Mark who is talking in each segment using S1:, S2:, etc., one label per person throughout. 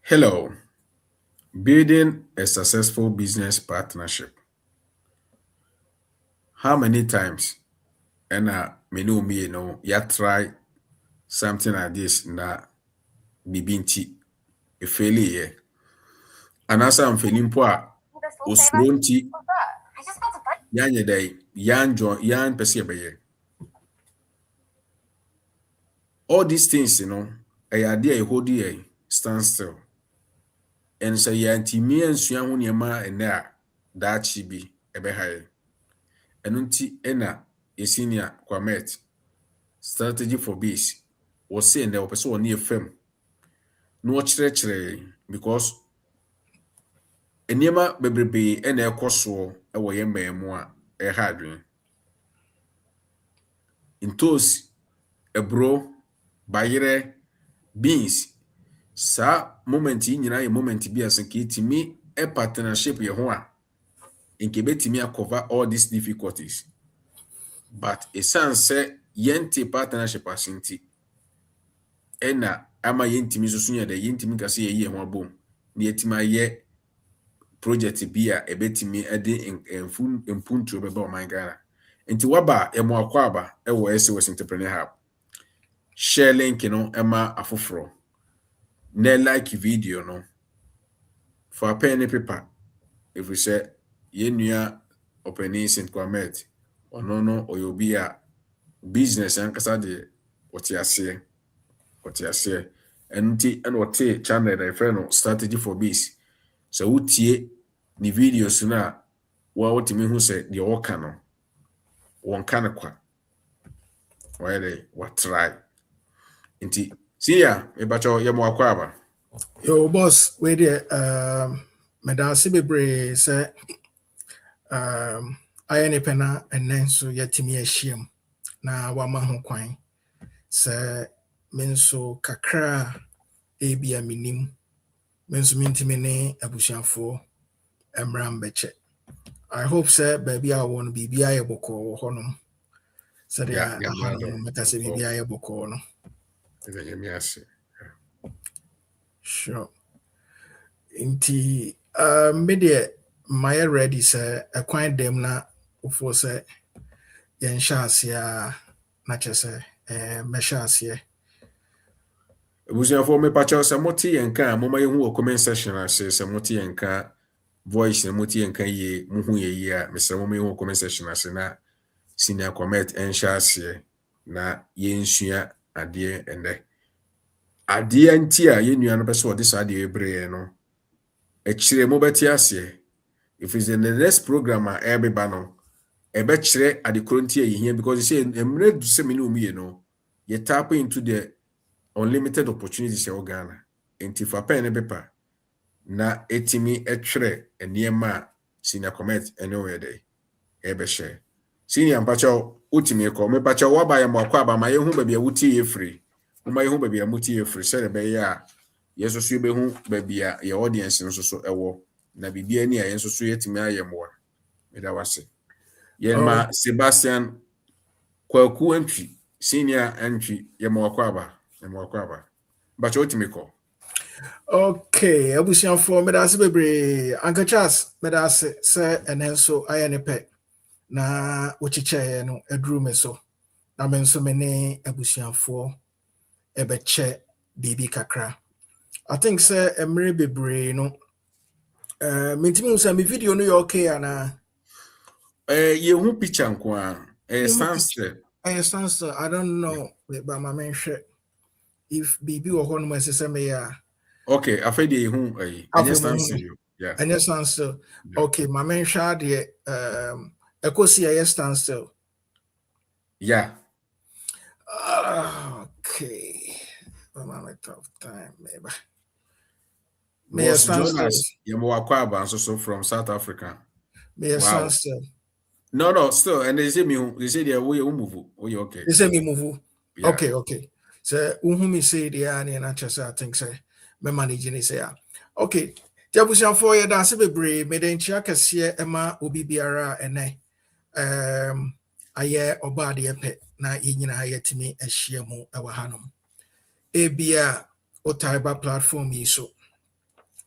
S1: Hello, building a successful business partnership. How many times and you try something like this na bibinti a failure. And as I'm feeling poor, oslonti yanye day yan pesi. All these things, a idea a hold stand still. And so yantimi and suyan yama and there that she be a behind. And unti ena a senior kwamet. Strategy for biz was saying there was one near firm. No church because enema bebrebe and a coso away more a hardware. In toast a bro, bayere, beans. Sa moment in a moment be as a key to me a partnership ye hoa. In Quebec me cover all these difficulties. But a son say yenti partnership as inti. Ena ama yentimi so sunya de yentimi kase ye ho abom na yetima ye project bi a ebetimi ede empuntu beba o man Ghana nti waba emo akwa aba e wo SOS Entrepreneur Hub share link no ema afoforo na like video no for pen and paper if we say ye nua opening St. Kwamet ono oyobi a business ankasa de otiase and what channel I friend strategy for biz. So utie ni videos na what me who said the okano one kind of kwa why they what try inti see ya e bacho yamo akwaba
S2: Yo boss we there medasi bebre say ayene pena enen so yetimi ahiem na wama ho kwan say menso kakra ebia minim menso mintimi ne abusiafo emram beche. I hope say baby I want bibia yeboko honom so there metase bibia yeboko no sure inti media my ready say a quite dem na ufo say yen shasia na chese meshasia
S1: Ebusiafo me pacho se moti yenka moma yehu comment section ase se moti yenka voice na moti yenka ye muhu ye a me se moma yehu comment section ase na senior comment enshase na yensua ade ende ade nti a yenua no beso ode sa ade ebre no ekire mo beti ase if it's in the next program everybody no ebe kire ade kronti ye hia because you say emre du se me no mi no you tap into the unlimited opportunities in Ghana. Enti fa pen bepa na etimi etwere eniema senior comment anywhere day ebe share. Senior mpacho utimi ko me pacho waba ya mwakwa ba ma yehu baabi a wuti ye free. Uma yehu baabi a muti ye free se be ya yeso so be hu baabi a ye audience no so ewo na bibia ni a yenso so yetimi ayemwa. Me da wase. Yenma Sebastian Kwaku entry senior entry ye mwakwa ba. But ultimate
S2: okay abusiafo medase bebre ankachas medase say enenso ayene pe na wochiche no eduru me so na menso me ne abusiafo ebeche bibi kakra. I think say emre bebre no mintimi say me video no you okay ana
S1: ye hu picture nko a
S2: stands I don't know but my man if bibi wo hono ma sese me ya
S1: okay afede ye hu anya stance you yeah
S2: anya stance okay my man sha de ekosi ya stance still
S1: yeah
S2: okay I'm a tough time maybe
S1: was Jonas Yamakwaba so from South Africa.
S2: Wow.
S1: No, still, and they say they we move. Oh, okay.
S2: They say me move. Yeah. Okay. So me say the and I just I think say me managing say okay. Jabusian for you dance bebre me den chia kese ema obi biara ene aye obade epe na yinyina ayetimi ahia mu ewa hanom. Ebia Otaiba platform yi so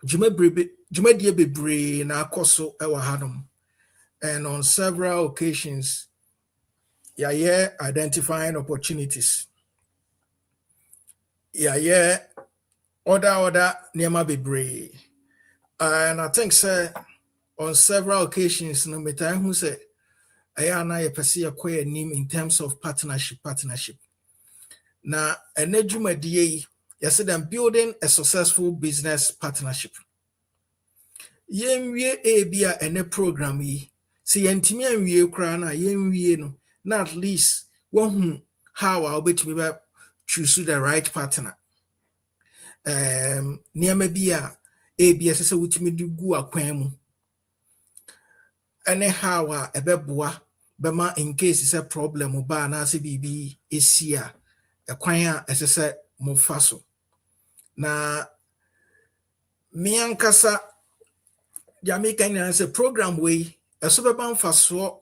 S2: dwumadie bebree na akɔ so wɔ hanom, and on several occasions yɛayɛ identifying opportunities, yɛayɛ other nneɛma bebree, and I think sɛ on several occasions no metaa hu sɛ ɛyɛ ana yɛpɛ sɛ yɛkɔ anim in terms of partnership. Na ɛnɛ dwumadie yi yɛsɛ them building a successful business partnership. Yɛnwie ebi a ɛnɛ program yi sɛ yɛntumi anwie koraa no a yɛnwie no na at least wɔhu how a wobɛtumi bɛ choose the right partner. Nneɛma bi a ebi ɛsɛ sɛ wotumi de gu akwan mu ɛne how a ɛbɛboa bɛma in case sɛ problem ba anaasɛ biribi ɛsi a ɛkwan a ɛsɛ sɛ mofa so. Na me ankasa Jamaica nyinaa sɛ program wei ɛso bɛba mfasoɔ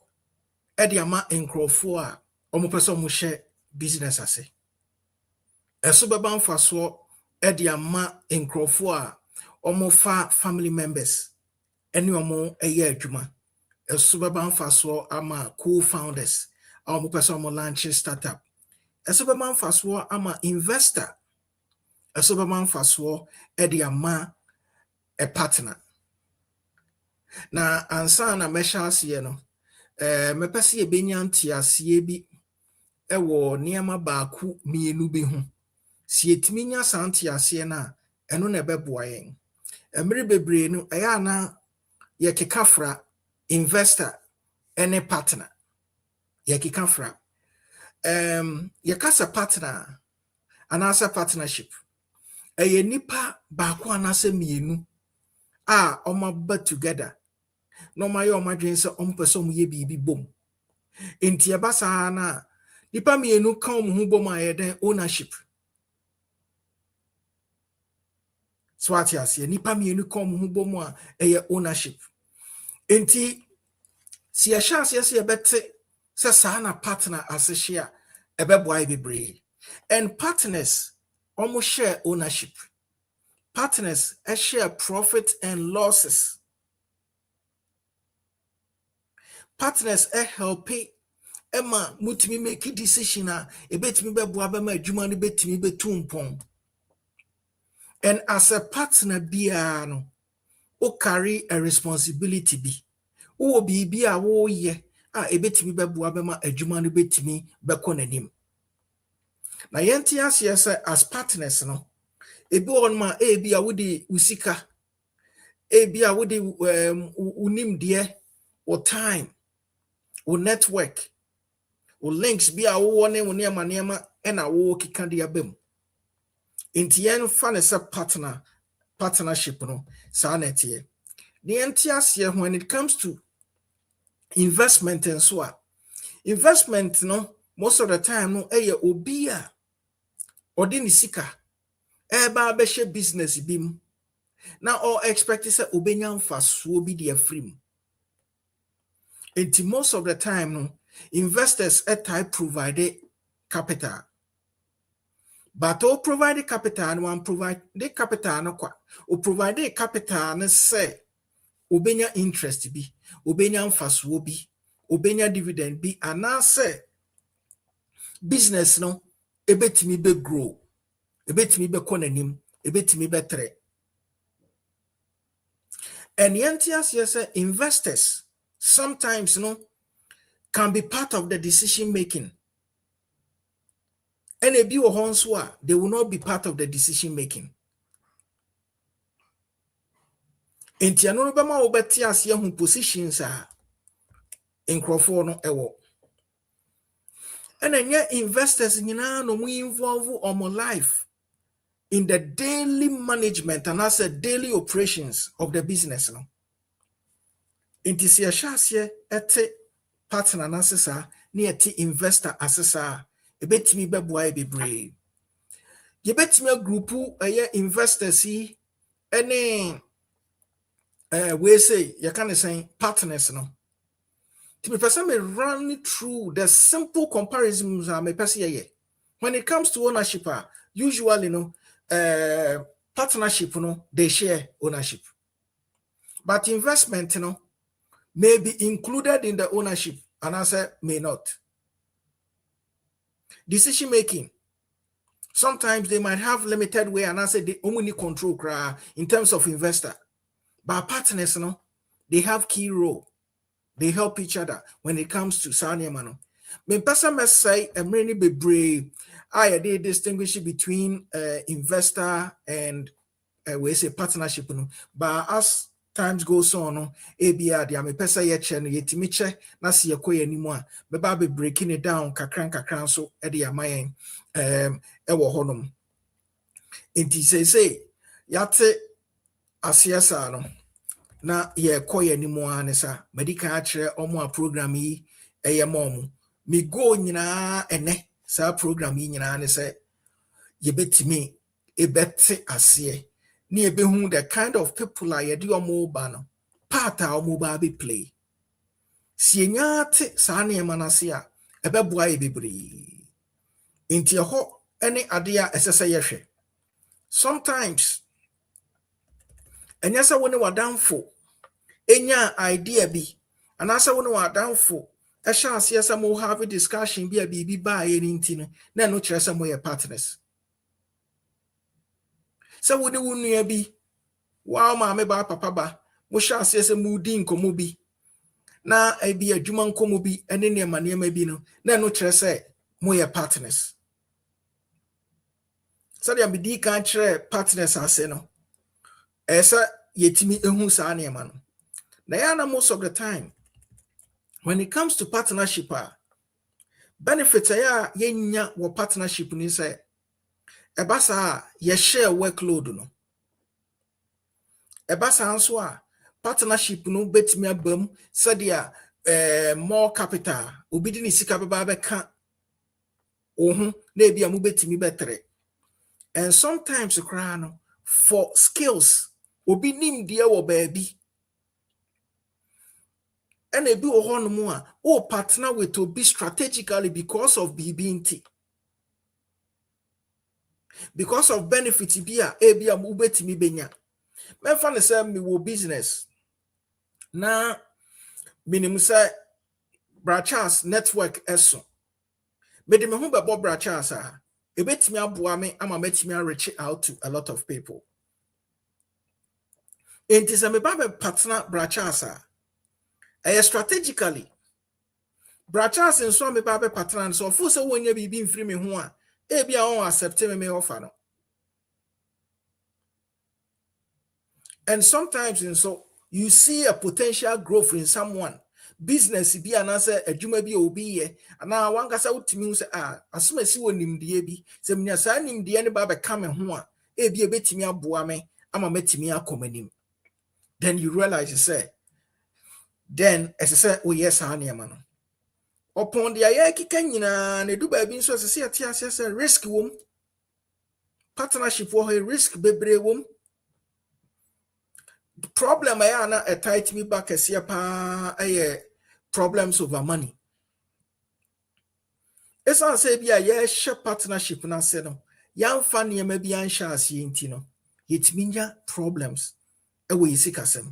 S2: ɛde ama nkurɔfoɔ a ɔmopɛ sɛ ɔmohyɛ business ase. Ɛso bɛba mfasoɔ ɛde ama nkurɔfoɔ a ɔmofa family members ɛne ɔmo ɛyɛ adwuma. Ɛso bɛba mfasoɔ ama co-founders a ɔmopɛ sɛ ɔmo launch startup. Ɛso bɛba mfasoɔ ama investor. Ɛso bɛba mfasoɔ ɛde ama a partner. Na ansa na mɛhyɛ aseɛ no, mɛpɛ sɛ yɛbɛnya nteaseɛ bi ɛwɔ nneɛma baako mmienu bi ho. Si yɛtumi nya saa nteaseɛ no a, ɛno na ɛbɛboa yɛn. Mmere bebree no, ɛyɛ ana yɛkeka fra investor ɛne partner. Yɛkeka fra. Yɛka sɛ partner anaasɛ partnership. Ɛyɛ nipa baako anaasɛ mmienu a ɔmaba together. No my ɔmo adwene sɛ ɔmo pɛ sɛ ɔmo yɛ biribi bom. Enti ɛba saa na nipa mmienu ka ɔmo ho bom a yɛde ownership. So ate aseɛ, nipa mmienu ka ɔmo ho bom a ɛyɛ ownership. Enti si yɛhyɛ aseɛ sɛ yɛbɛte sɛ saa na partner asehye a ɛbɛboa yɛ bebree. And partners ɔmo share ownership. Partners share profit and losses. Partners help Emma mutimi make a decision a ebetimi beboa bema adwuma no betimi betu mpon. And as a partner bia no, o carry a responsibility bi. O bi a wo ye a ebetimi beboa bema adwuma no betimi beko nanim. Na yenti asie sɛ as partners no, ebi on ma ebi a wodi usika, ebi a wodi unim de or time, or network, or links be a wo ne wo nema na wo kika de abem. Inti yen fa ne sɛ partnership no saa na tie. The entiasie when it comes to investment and so a investment no most of the time no eye obi a odi ni sika eba abɛhyɛ business bi mu na all expect sɛ obenya mfasoɔ bi de afrim. Enti most of the time no investors type provide capital. But o provide capital and one provide the capital no kwa. O provide capital and say obenya interest bi, obenya mfasoɔ bi, obenya dividend bi, and now say business no ebetimi be grow, ebetimi be konanim, ebetimi be tre. And yentias yes investors sometimes can be part of the decision making. And a bi or they will not be part of the decision making. Enti ano no bema obeti asie hu positions a nkrofo no ewo. And then investors nyina no mu involve on my life in the daily management and as a daily operations of the business no. Enti si ahyase ete partner na sesa na ete investor asesa ebetimi beboa bebree. Yebetimi agroupu investors yi ene we say you can say partners no. To me person me run through the simple comparisons me person ye. When it comes to ownership, usually partnership, they share ownership. But investment, may be included in the ownership, and I say may not. Decision making. Sometimes they might have limited way, and I say they only control in terms of investor. But partners, they have key role. They help each other when it comes to Sanya. Me person must say a many be brave. They distinguish between investor and we say partnership. But as times goes on, ABR, the person yetimiche, na si yakoye anymore. Beba be breaking it down, kakran so edi amayen ewo honum. Inti say yate asiasa no. Na ye koye anymore nesa medical actually omo program yi mom. Me go nyina ene sa program yi nyina ne se ye betimi ebete ase ne ye behu the kind of people a ye de omo ba no part a omo ba be play si nya te sa ne ma na se a ebeboa ye bebre inti ho ene ade a esese ye hwe sometimes enya se woni wadamfo enya idea bi anasa woni wadamfo a chance yes mo have a discussion be a bibi ba anything na no kire some your partners so woni wonu bi wa ma me ba papa ba mo chance yes mo di nkomo bi na e bi adwuma nkomo bi ene ne ma bi no na no kire say mo your partners so dia bi di kan kire partners ase no esa yetimi ehu sa na ma no na ya na most of the time when it comes to partnership benefits ya yenya wo partnership ni say ebasa ye share workload no ebasa anso a partnership no betimi abam sadia more capital obi ni sika beba beka ohun na ebia mu betimi betre and sometimes kra no for skills obi nim de wo baabi and ebi wo hono mu a o partner with to be strategically because of BBNT. Because of benefits bia ebia mu betimi benya me fa ne say me wo business na minimum say Brachas network eso me de me hu bebo Brachas a ebetimi aboa me ama metimi reach out to a lot of people it is a me ba partner Brachas a strategically Brachas and so me ba partner so for so wonya bibi mfiri me ho a ebia on accept me offer no. And sometimes in so you see a potential growth in someone business be an answer a juma bi obi ye and now one gasa utimi say asuma si wonim de bi se mnya sa nim de ne ba be ka me ho a e bi ebetimi aboa me ama metimi akomanim then you realize you say then as I say oh yes ha ne ma no upon the aye kika nyina na du ba bi so se ate ase risk wom partnership wo risk bebre wom. The problem I na a tight me back as problems over money. It's an say be a share partnership na say no. Yan funny maybe an shas yintino. It means problems away sikasem.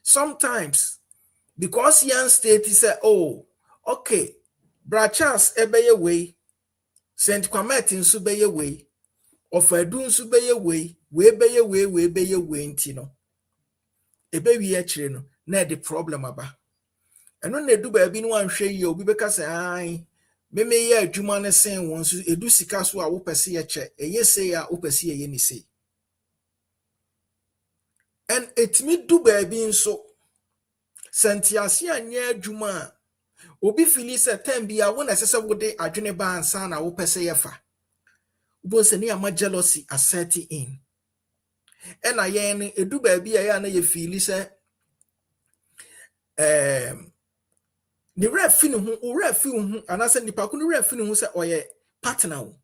S2: Sometimes because yan state say, oh, okay, Brachas ebeye way, Saint Kwamet in subeye way. Of a dun subeye way, we beye way intino. Ebe wi akire no na the problem aba. Eno na edu ba bi no anhwe ye obi beka say ai me ye adwuma ne sen won so edu sika so a wo pese ye che eye sei a wo pese ye ni sei. And etimi du ba bi nso sentiase anya adwuma obi fili say time bia wo na sese wo de adwene ba ansa na wo pese ye fa. Ubo se ne ama jealousy assert in. And ayen edu ba bi ya na ye fili say the ref hu anasa nipa ko ref hu say oye partner wo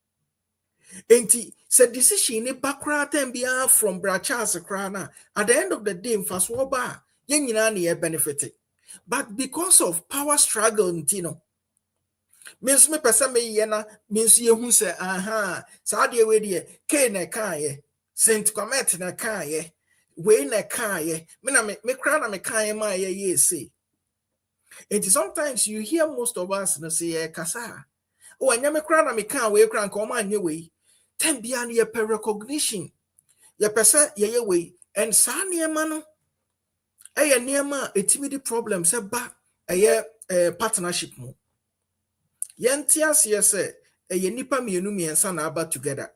S2: enti say decision ni bakra time bia from Brachas kra na at the end of the day mfaso oba ye nyina na ye benefit but because of power struggle ntino means me pesa me ye na means ye hu say aha sa de we de ke na kan ye Saint Kwamet na kaye, we na kaye, me cry na me kaye ma ye say. And sometimes you hear most of us na say kasa. Oh, anya me cry na me kan we cry nko ma anye we. Ten bia na ye per recognition. Ye pesa ye we and sa niema no eye niema etimi di problem se ba eye partnership mu. Yenti ase say eye nipa mienu miensa na aba together.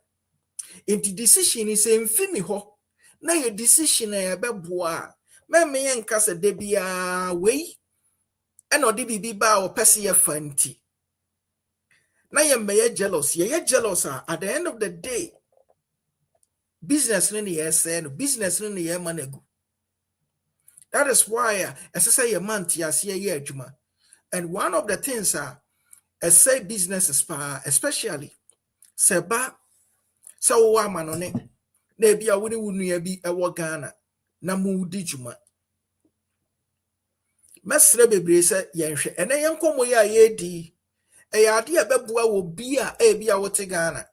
S2: Inti decision is mfimi ho. Na ye decision e beboa. Me ye nka se de bia we and odi bibi ba o pese ye fanti. Na ye meye jealous. Ye jealous at the end of the day. Business ni ye say no business ni ye manegu. That is why as I say ye man ti ase ye adwuma. And one of the things I say business is especially seba so wa manone na bia wo ne wunu ya bi ewo Ghana na mu di dwuma. Mesre bebre se yenhwe ene yenkomo ya ye di ade e beboa wo bi a bia wote Ghana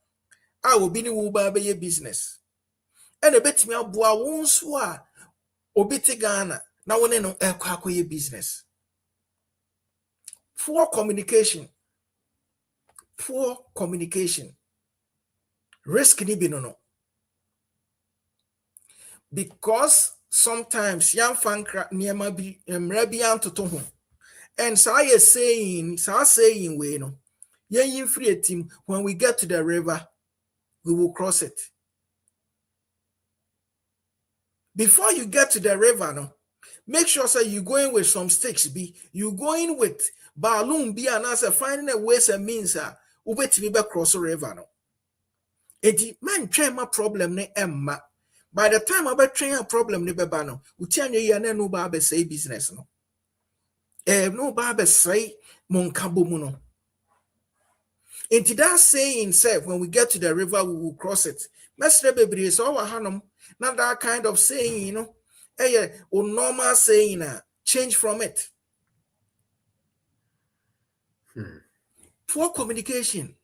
S2: a obi ni wo ba be ye business ene betimi aboa wo nso a obi te Ghana na wo ne no akoye business. Poor communication risk ni bi no because sometimes young fankra niema bi emra bi antoto ho. And saying we no yen free a team when we get to the river we will cross it. Before you get to the river no make sure say you going with some sticks be you going with balloon be and as finding a ways and means ubetimi be cross the river no. Edi man train my problem ne emma. By the time I be train a problem ne beba no uti anye ye na no ba be say business no. No ba be say monkabo mu no. Into that saying, say, when we get to the river, we will cross it. Mestre bebre is all hanum. Not that kind of saying, you know. Or normal saying, change from it. Poor communication.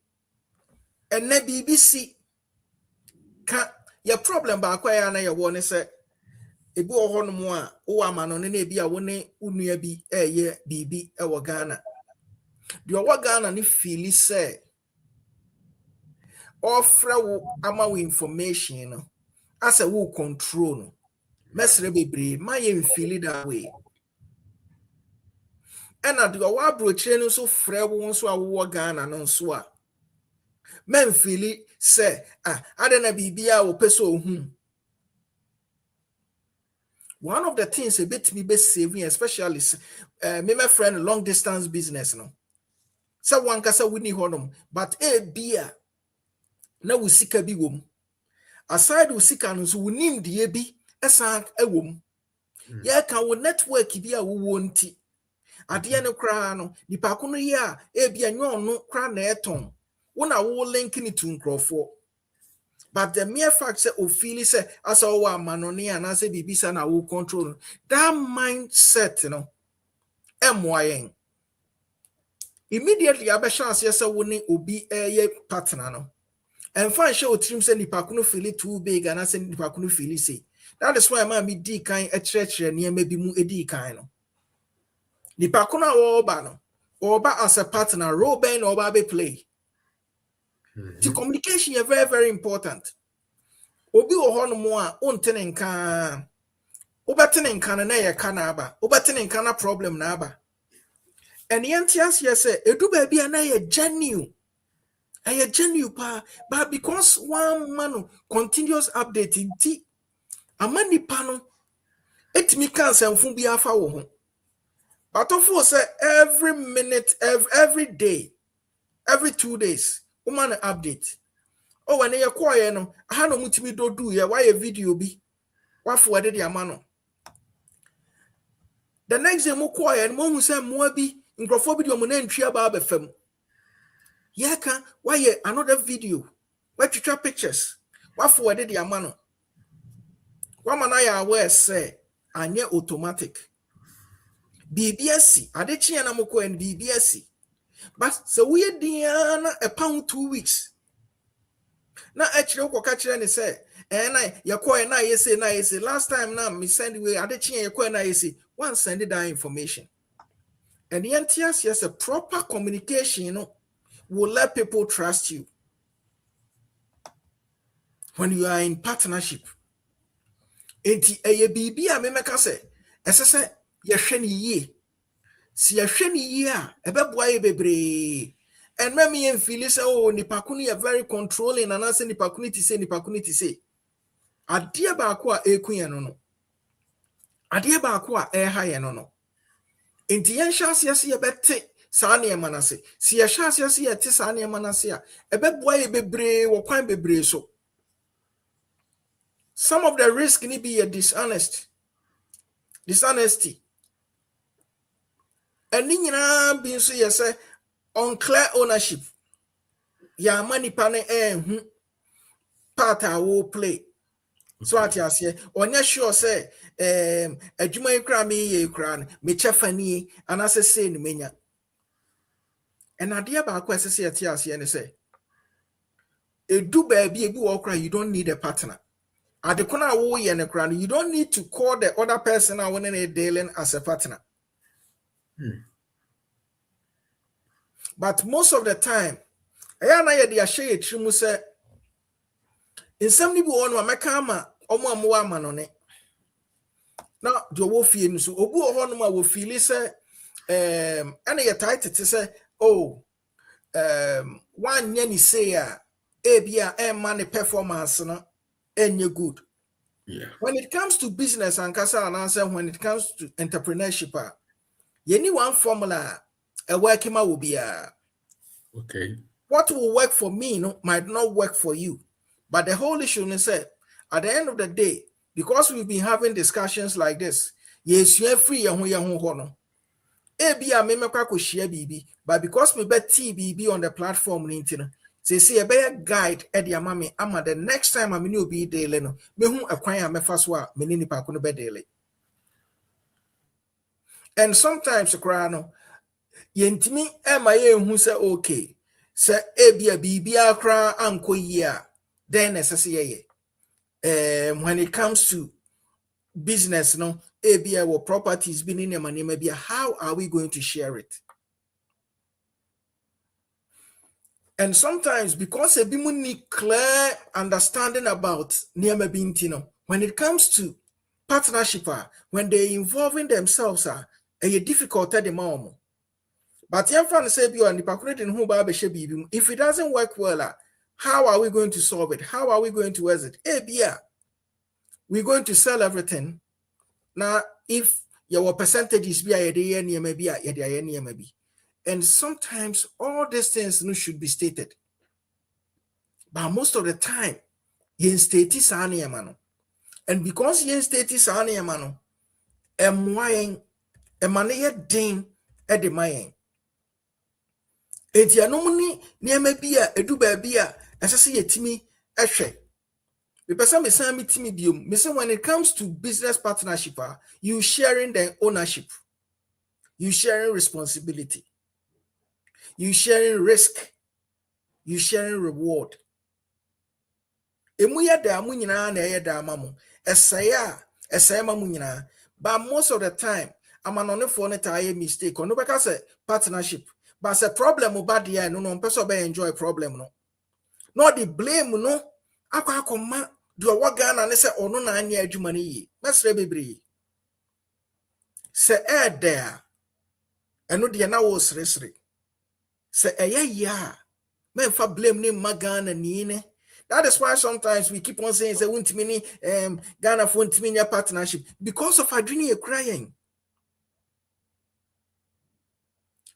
S2: And na BBC can your problem ba kwa na your one say ebi ohon mo a o amano ne na ebi a woni unua bi eye bibi e wo Ghana. The wo Ghana ni feel say offer wo ama wo information no as a wo control no mesre bebre ma ye feel that way and at the wa brochire no so frɛ wo nso a wo Ghana no nso a men feel say adena bibia wo peso ohun. One of the things a bit me be saving especially me my friend long distance business no so one kasa wini honum but bia na wo sika bi wom aside wo sika no so wonim de bi esan ewom ya kan wo network bi a wo wonti ade ne kra no nipa ko no ye a bia nyo no kra na eton wo na wo link ni to nkrofo but the mere fact say o feel say as o wa manone ana say bibisa na wo control that mindset no emoyen immediately abesha ase say wo ni obi ye partner no. And fan show trim say nipa ko no feel too big and say nipa ko no feel say. That is why man me di kan e church ne bi mu edi kan no. Nipa ko na wo ba no. Oba as a partner role ben oba be play. The communication is very very important. Obi wo ho no mo a ontene nka. Obatene nka na ye ka na aba. Obatene nka na problem na aba. And yentias yes edu ba bia na ye genuine. I genuine pa, but because one man continuous updating ti amani pano it me can say fun bi afa wo ho. But of course every minute every day every 2 days woman update. Oh when you call no ha no mutimi do ye why a video bi wa forward the amano. The next day mo call no mo hu say mo bi nkrofo bi mo na ntwi aba ba fam. Yeka why another video why twitwa pictures why forward the amano. One man I aware say anye automatic BBSC adechi na moko and BBSC but so we diana a pound 2 weeks na actually ko ka kire ne say And you call na you say last time now me send way ade chin you call na you say one send that information. And the NTS yes a proper communication will let people trust you when you are in partnership. Enti eye bibi a me meka say esese ye hwe ne yie. Si ye hwe ne yie a ebeboa ye bebre. And me em feel say oh nipa kunu ye very controlling and say nipa kunu ti say. Ade ba ko a ekuye no. Ade ba ko a ha ye no. Enti yen hye ase ye bete saa ne ma na se. Si ye hye ase ye te saa ne ma na se a ebeboa ye bebre wo kwan bebre so. Some of the risk ni be a dishonesty. And nyina bi nso ye say unclear ownership. Ya money pane part a wo play. So at yase onya sure say adwuma ikra me ye ikra me chefani anase say ni menya. And ade ba akwa sese ye te ase ne say edu ba bi ebi wo kra you don't need a partner. Adekona wo ye ne kra you don't need to call the other person a won ne dealing as a partner. But most of the time eya na ye de share trimu say in some ni bi won ameka ama omo amwa ama no ne. Now do wo fie no so obu ho no ma wo feel say and ye title to say oh one nya ni say a bia man performance no enye good.
S1: Yeah.
S2: When it comes to business and kasa and answer when it comes to entrepreneurship you need one formula a working ma will be
S1: Okay.
S2: what will work for me might not work for you. But the whole issue is that at the end of the day, because we've been having discussions like this, yes, you're free, but because we bet TBB on the platform, they say a better guide at your mommy. Ama the next time I'm new be daily, no, me who acquire me first wa, menini pakuno be daily. And sometimes, Krano, yentimi who say okay, say ebia bibia kra anko yia, then necessary. When it comes to business, no, ebia or properties being in your money, maybe how are we going to share it? And sometimes because a people need clear understanding about near being, when it comes to partnership, when they involving themselves, a difficult at the moment. But if it doesn't work well, how are we going to solve it? How are we going to exit? We're going to sell everything. Now, if your percentages be maybe. And sometimes all these things should be stated. But most of the time, yen state is an and because yen state is an emano, a money ding at the mayan. Eti anomuni near maybe a do baby as I see a timmy a share. The person may say me timmy bium. Me say when it comes to business partnership, you sharing the ownership, you sharing responsibility, you sharing risk, you sharing reward. Emu ya da mu nyina na ye da mamu. Esaya mamu nyina. But most of the time, I'm an onefo ne ta mistake. Ono beka say partnership. But say problem about there no person be enjoy problem no. No the blame no. Akoma do what Ghana ne say ono na anya adwuma ne yi. Mesre bebre. Say there. Eno de na wo sresre. Say ya. Men fa blame ne magana ni ne. That is why sometimes we keep on saying say won't mini Ghana for mini partnership because of Adwini crying.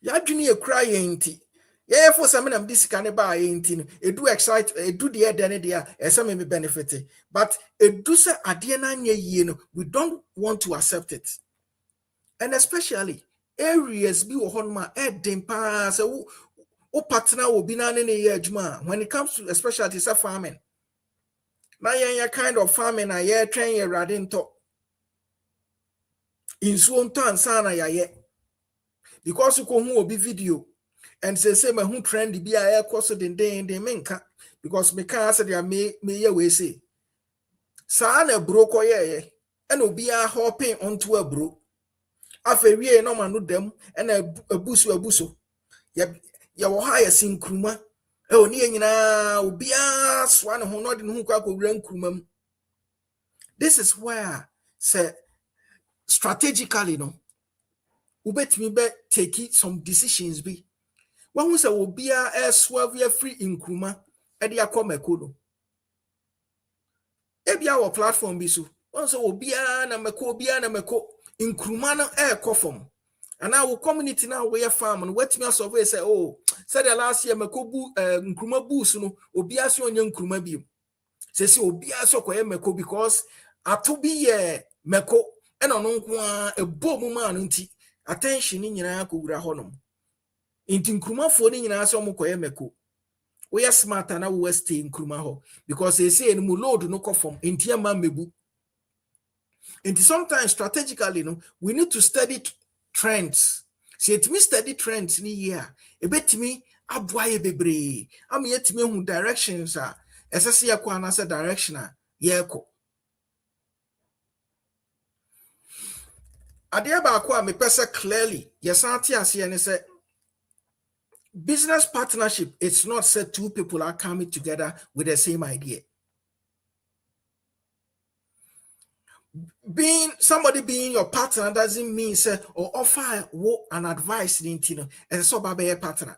S2: Ya Adwini crying ti. Yeah, for some of this can buy it do excite it do the there some may benefit. But it do say adiana ye we don't want to accept it. And especially areas be honma edin pa say o partner will be na when it comes to especially farming. Now you're kind of farming a year train your radinto. In so time sana ya because you can be video and say my who trend be a course of the day in the menka because me can't say they me we say saa na bro koyeye and obia hopping onto a bro afa wie no ma no dam and abuso ya wo ha ya sinkruma e oni nyina obia soa ne ho no de no ho kwa akowura nkruma mu. This is where say strategically no ubetimi be take some decisions bi when we say obia swerve free nkruma e de akomako no ebia wo platform bi so when say obia na meko nkruma no kofom and our community now we farm and wetimi asolve say oh said the last year meko bu nkruma boost no obia so onye nkruma bi say obia so koye meko because atobi ye meko and ono nko a ebom ma no nti attention ni nyina akowura honom inti nkrumafo ni nyina so mokoye meko we are smarter na we stay nkruma ho because they say no load no kofom inti ama mebu inti sometimes strategically no we need to study trends. See it me study trends ni year ebetimi aboaye bebre am yetimi hu directions a esese yakwa na say direction a yeko ade ba akwa me pese clearly yesanti ase ne say business partnership, it's not said two people are coming together with the same idea. Somebody being your partner doesn't mean say or offer an advice and so by a partner.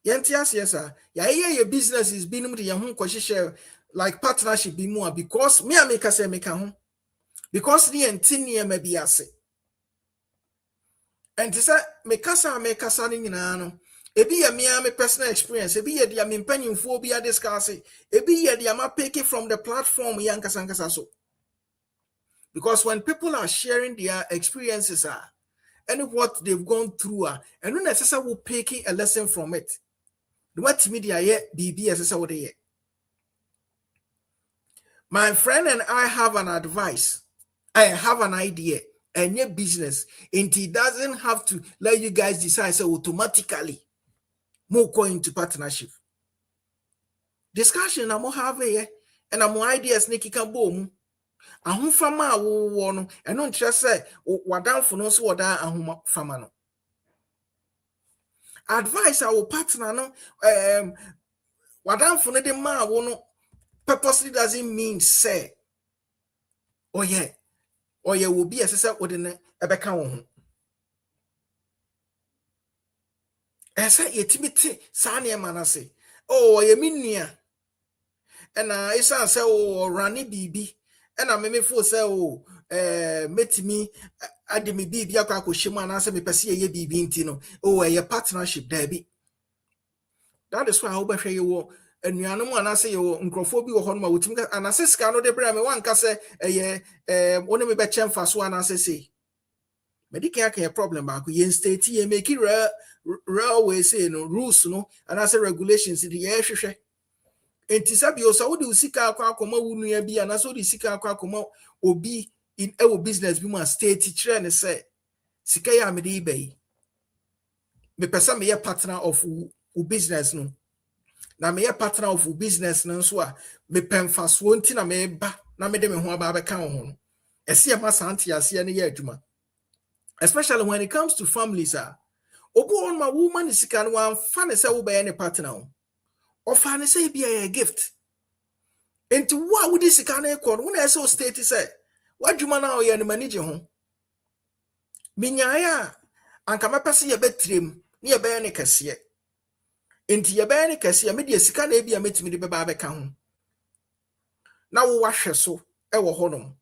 S2: Yes, sir. Yeah, your business is being like partnership be more because me I make a say make a because the entity may be as and to say make us no ebi ye me personal experience ebi ye dia me mpanyimfo bi discuss ebi ye dia ma pick it from the platform yankasa so because when people are sharing their experiences and what they've gone through and no necessarily will pick a lesson from it what media ye bb as my friend and I have an advice, I have an idea and your business and it doesn't have to let you guys decide so automatically more going into partnership. Discussion I'm have here and I'm ideas Nikki can boom. A home fama wo and don't just say what down for no so what a home fama. Advice our partner no what down for the ma no purposely doesn't mean say oh yeah will be as I said within a back home. As I yet Sanya Manase. Oh, I mean, and I say, oh, Rani BB, and I may for say, oh, met me, I did me BB, Yako Shima, and I say, me Passia ye BB Intino, oh, a partnership, Debbie. That is why I hope you and you know, and I say, oh, Uncrophobia or Honma with me, and I say, Scano de Bram, one can say, one of me bet fast one, I say. Medicare a problem back yen state ye make it railway say no rules no and as a regulations in the air share. And Tisabio so do sika kwa koma wunu bi and so the sika kwa koma obi in our business be man state teacher and say sika ya me dey bay. Me person me partner of business no. Na me partner of business no so a me pen fast one thing na me ba na me de me ho aba be kan ho no. Ese ya masanti ase ne ye adwuma. Especially when it comes to families, obu on my woman is can one fan say we any partner or fan say be a gift. Into what would this can equal when I saw state say what you man now you manage home? Minyaya and come up see a bedroom near Bayani Cassia. Into your Bayani Cassia, media scan be a meet me the baby count. Now wash her so ever honum.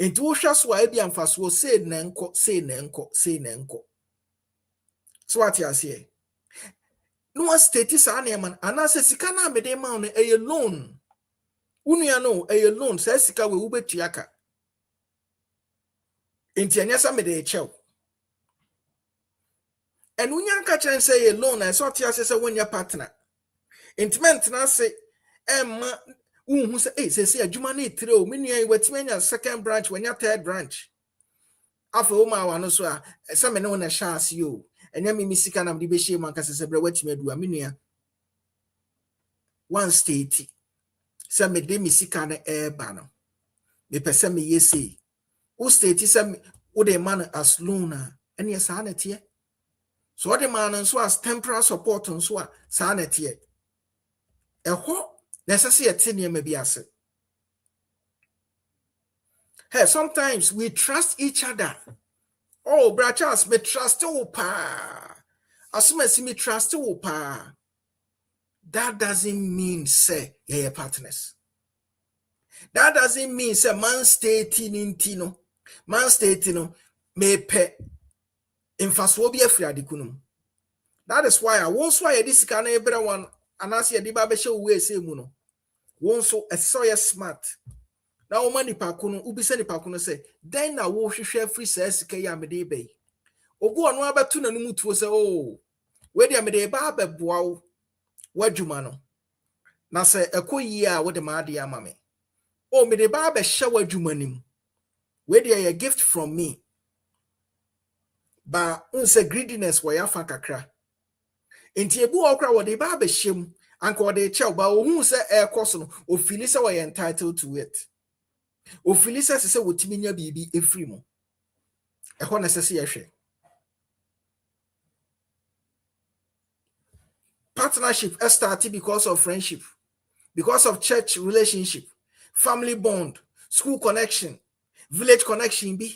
S2: Into Oshas why be and fast will say nenko. So what you say? No one status man, and I say Sikana me de man a loan. Unia no a loan says Sika will ube tiaka. Intianyasa me de chow. And Unyan catch and say a loan, I saw Tia says when your partner. Intimate na say, Emma, who say, say, a Jumani throw, many what's many second branch when your third branch. After Oma Wanoswa, some men on a chance you, and Yami Missikan of the Bishi Mancas is a brevet me do a minia. One state. sɛ mede me sika no ɛreba no mepɛ sɛ meyɛ sei wo state sɛ wode ma no as loan a ɛneɛ saa na ɛteɛ so wode ma no nso as temporal support nso a saa na ɛteɛ ɛhɔ na ɛsɛ sɛ yɛte nneɛma bi ase. Hey, sometimes we trust each other. Oh, Brother Charles, me trust you pa. Assume me trust you pa. That doesn't mean say you're partners. That doesn't mean say man stating in tino. Man stating no me pe infaswobi afriade kunum. That is why I won't swear this can everyone and as ye diba be show we say mu no. Won't so smart. Na wo mani pa kuno ubisa ni pa kuno say then na wo hwehwe free say sika ya mede be ogu ono abetu na numu tuo say oh we dia mede ba abeboa wo wadwuma no na say ekoyi a wo de ma ade ama me oh mede ba abehye wadwuma nim we dia a gift from me ba unse greediness wo ya fa kakra enti ebu okra wo de ba abehye anka wo de chew ba ohun say ekoso no ofili say we entitled to it. Ofilisa se wotimi nya bibi efri mu ehɔ na sese yɛhwɛ partnership started because of friendship, because of church relationship, family bond, school connection, village connection bi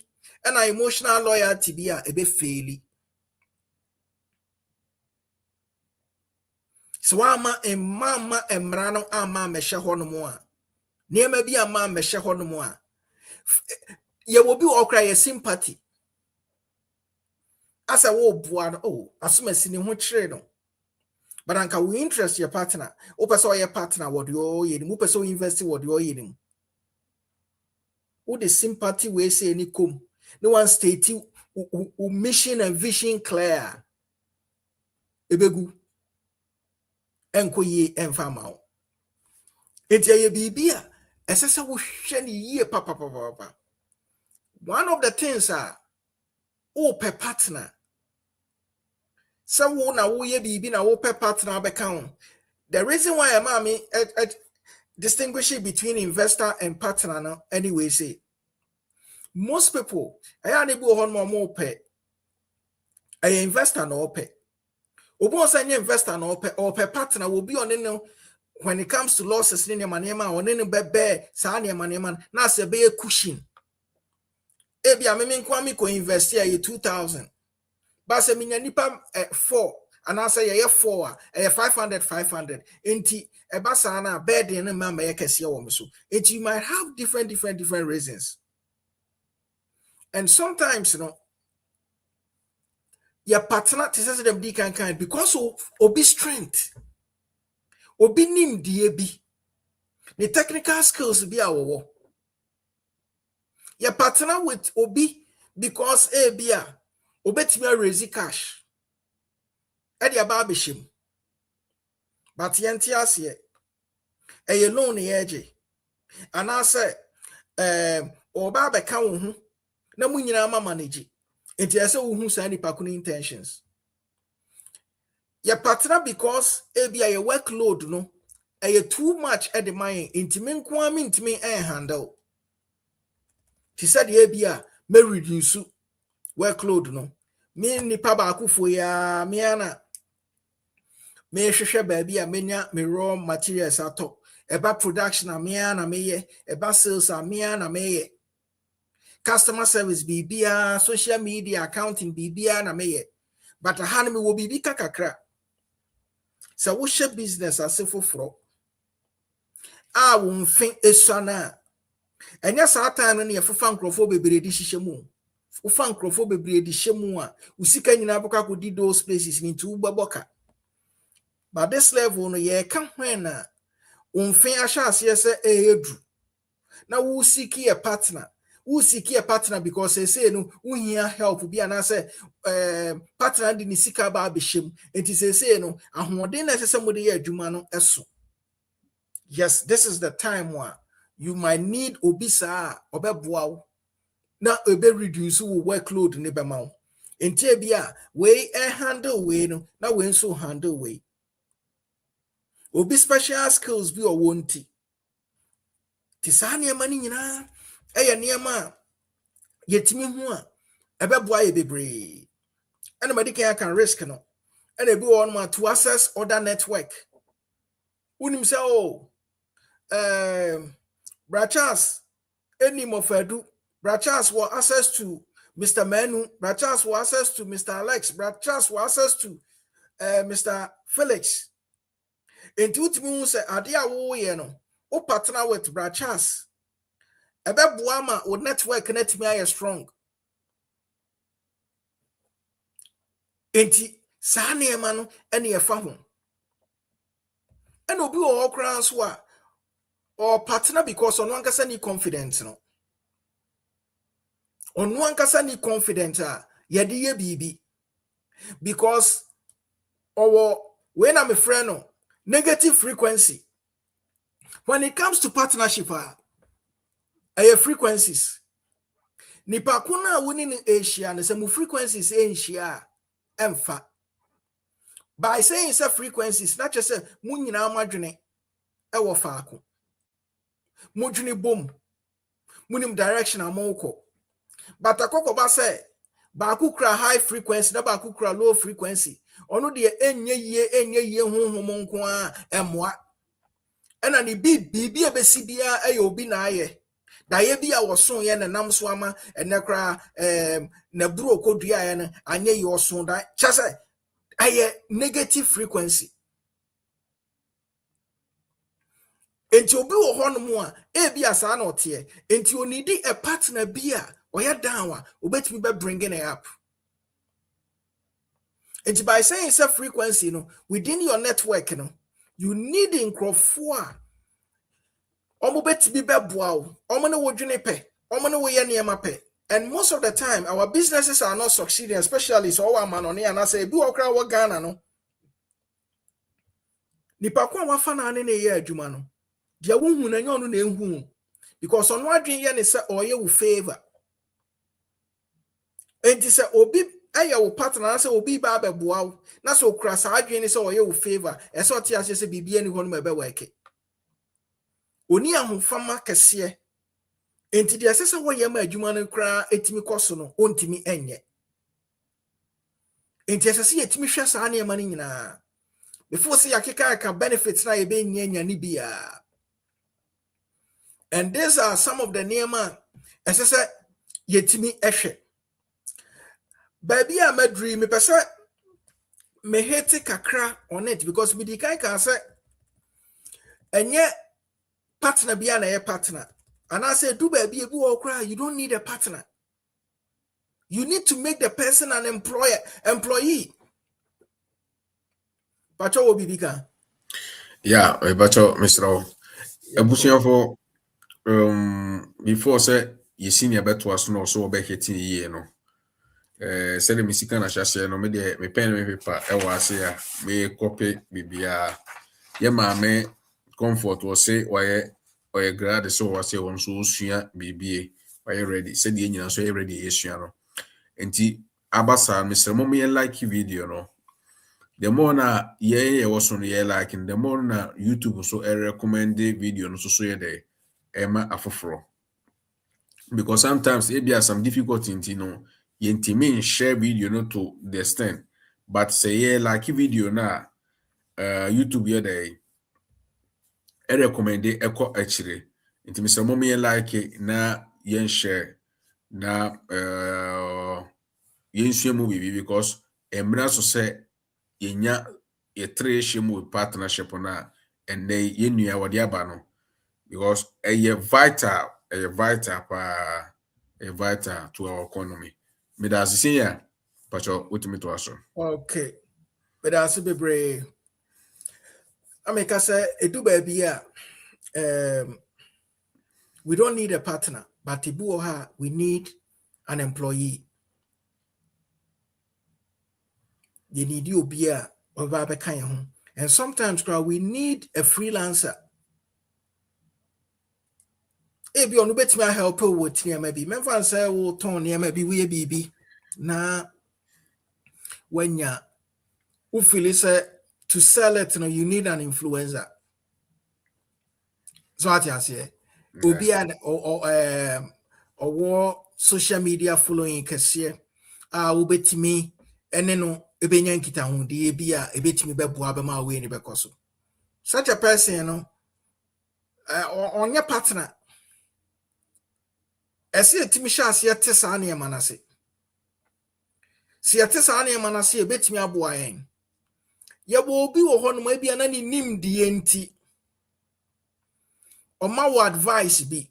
S2: and our emotional loyalty bi a ebe faili so ama emama emra no ama mehye hɔ no mu a niema bi ama mehye hɔ no mu a ye will be okra your sympathy. As a wo boa oh asumasi ni ho kire no. But anka we interest your partner. O person your partner what you ye mu person invest what you ye nim. Wo the sympathy we say ni kom. No one state mission and vision clear. Ebegu enko ye emfa ma wo. Enti ye bibia esese wo hwe ni ye papa. One of the things are per partner. Some na wo ye bibi na wo per partner become. The reason why I'm distinguishing between investor and partner now anyway say most people I able on more pay a investor no pay. Obo say investor no pay or per partner will be on no when it comes to losses in your money man or any bebe sa money man na say be a cushion. Ebi a me nkwami ko invest here 2000 but say minya nipa 4 and I say ye 4 500 enti eba sa na bed in ma ma yekese wo so it you might have different reasons and sometimes you know your partner says them di kan because of obi strength obi nim die bi the technical skills be awo your partner with obi because bia obetimi raise cash e dia ba behim but yenti ase e loan ye and I say oba be ka wo hu na munyina ma manage enti ase wo hu sa nipa ko intentions your partner because bia your workload no e too much at the mind intimi nko am intimi handle ti said ye bia me reduce workload no me nipa ba akufo ya me ana me hwehwe ba bia menya me raw materials ato eba production a me ana me ye eba sales a me ana me ye customer service bibia social media accounting bibia na me ye but ha me wo bibi kakakra so wo she business asefoforo a wo mfe esana enya sa time no ne yefofa nkrofo bebre di hihye mu ufa nkrofo bebre di hyemu a usika nyina bokwa ko di those places ni tu baboka but this level no ye ka hwen na umfe ahase se edu na wo siki a partner because they say no uhia help bi ana say partner di ni sika ba abehjem enti say no ahoden na sese mo de ye adwuma no eso. Yes, this is the time where you might need obisa obeboa wo na ebe reduce wo workload ne be ma wo enti bia we handle we no na we nso handle we obi special skills bi o wonti ti saa nneɛma no nyinaa ɛyɛ nneɛma a yɛtumi ho a ɛbɛboa yɛ bebree ɛna madi kan aka risk no ɛna ebi wɔ hɔ to access other network wonim sɛ Brachas any Mofadu, Brachas will access to Mr. Manu, Brachas will access to Mr. Alex, Brachas will access to Mr. Felix. And two moons say, Adia wo yeno, o partner with Brachas. Ebe buama o network net me strong. Enti sane emano ene efa ho. And obi o okran so a or partner because on one kasa ni confidence no. On one kasa ni confidence yede ye bibi because when I'm a friend no negative frequency when it comes to partnership frequencies nipa kuna woni ni Asia na some frequencies enhia emfa by saying say frequencies not just say mu nyina amadwene e wo faako modwene bom munim direction amoko but akoko ba say ba kukra high frequency na ba kukra low frequency ono de enye yie honhom nko a emwa ena ni bibi ebesi bia obi na aye da ye bia woso ye na nam so ama ene kra na buru okodua ye na anye ye woso da chase aye negative frequency enti obi wo ho no mu a bia sa na ote enti onidi a partner bia oya down a obetimi be bringing it up. And by saying self frequency, within your network, you need in crofua. Omobet be wow, omano wojune pe, omano woyaniama pe. And most of the time, our businesses are not succeeding, especially so our man on here and I say, do okra wa Ghana no. Nipa kwa wafana ane ne ye adwuma no. Dia wonhu na nyo no na enhu. Because on what dream ye ne say oye wo favor. And this obi aya wo partner say obi ba beboa na so kra sa adwene say oye wo favor e so tie ase say bibia ni ho no be work oni ahofama kese enti de ase say wo ye ma adwuma no kra etimi koso no ontimi enye enti ase say etimi hwe sa na ema no nyina before say yakeka ka benefits na ye be nya ni bia. And these are some of the neema ase say yetimi ehwe. Baby, I'm a dream. Me pesa me hate kakra on it because me di kai can say enye partner be na partner. And I say do baby you cry. You don't need a partner. You need to make the person an employee. Pacho will be bigger.
S1: Yeah, Bacho, Mr. Ebusian for before say you senior bet was no so back 18 year no. Said the Missika na shashe no me de me pen me paper e was ya me copy bibia ye ma me comfort was say why grad so was say on so sua bibie why ready said the nyina so ready esua no enti abasa Mr. Mom ye like video no the more na ye was on ye like the more na YouTube so recommend the video no so ye de ema afoforo because sometimes it be some difficulty in yentimi share video no to the extent but say yeah like video na YouTube ye dey recommend eko actually intimi say mo me like na yen share na yen share mo bibi because emra so say yenya ye three share mo partnership na and they yenu wade aba no because vital to our economy. Me da sisi ya pacho ultimate to aso.
S2: Okay. But that's a bit brave. I make us say edu baby we don't need a partner, but we need an employee. You need you be a and sometimes we need a freelancer. If you want to help with maybe member say will turn maybe we baby na when you feel say to sell it you need an influencer. So what you say obi an or social media following kese wobetimi ene no ebenya nkita ho de bia ebetimi beboa be ma we ni bekoso. Such a person no on your partner ese etimi sha ase yete sa na emanase si yete sa na emanase ebetimi aboa yen yebo obi wo ho no ma bia na ni nim de enti o ma wo advice bi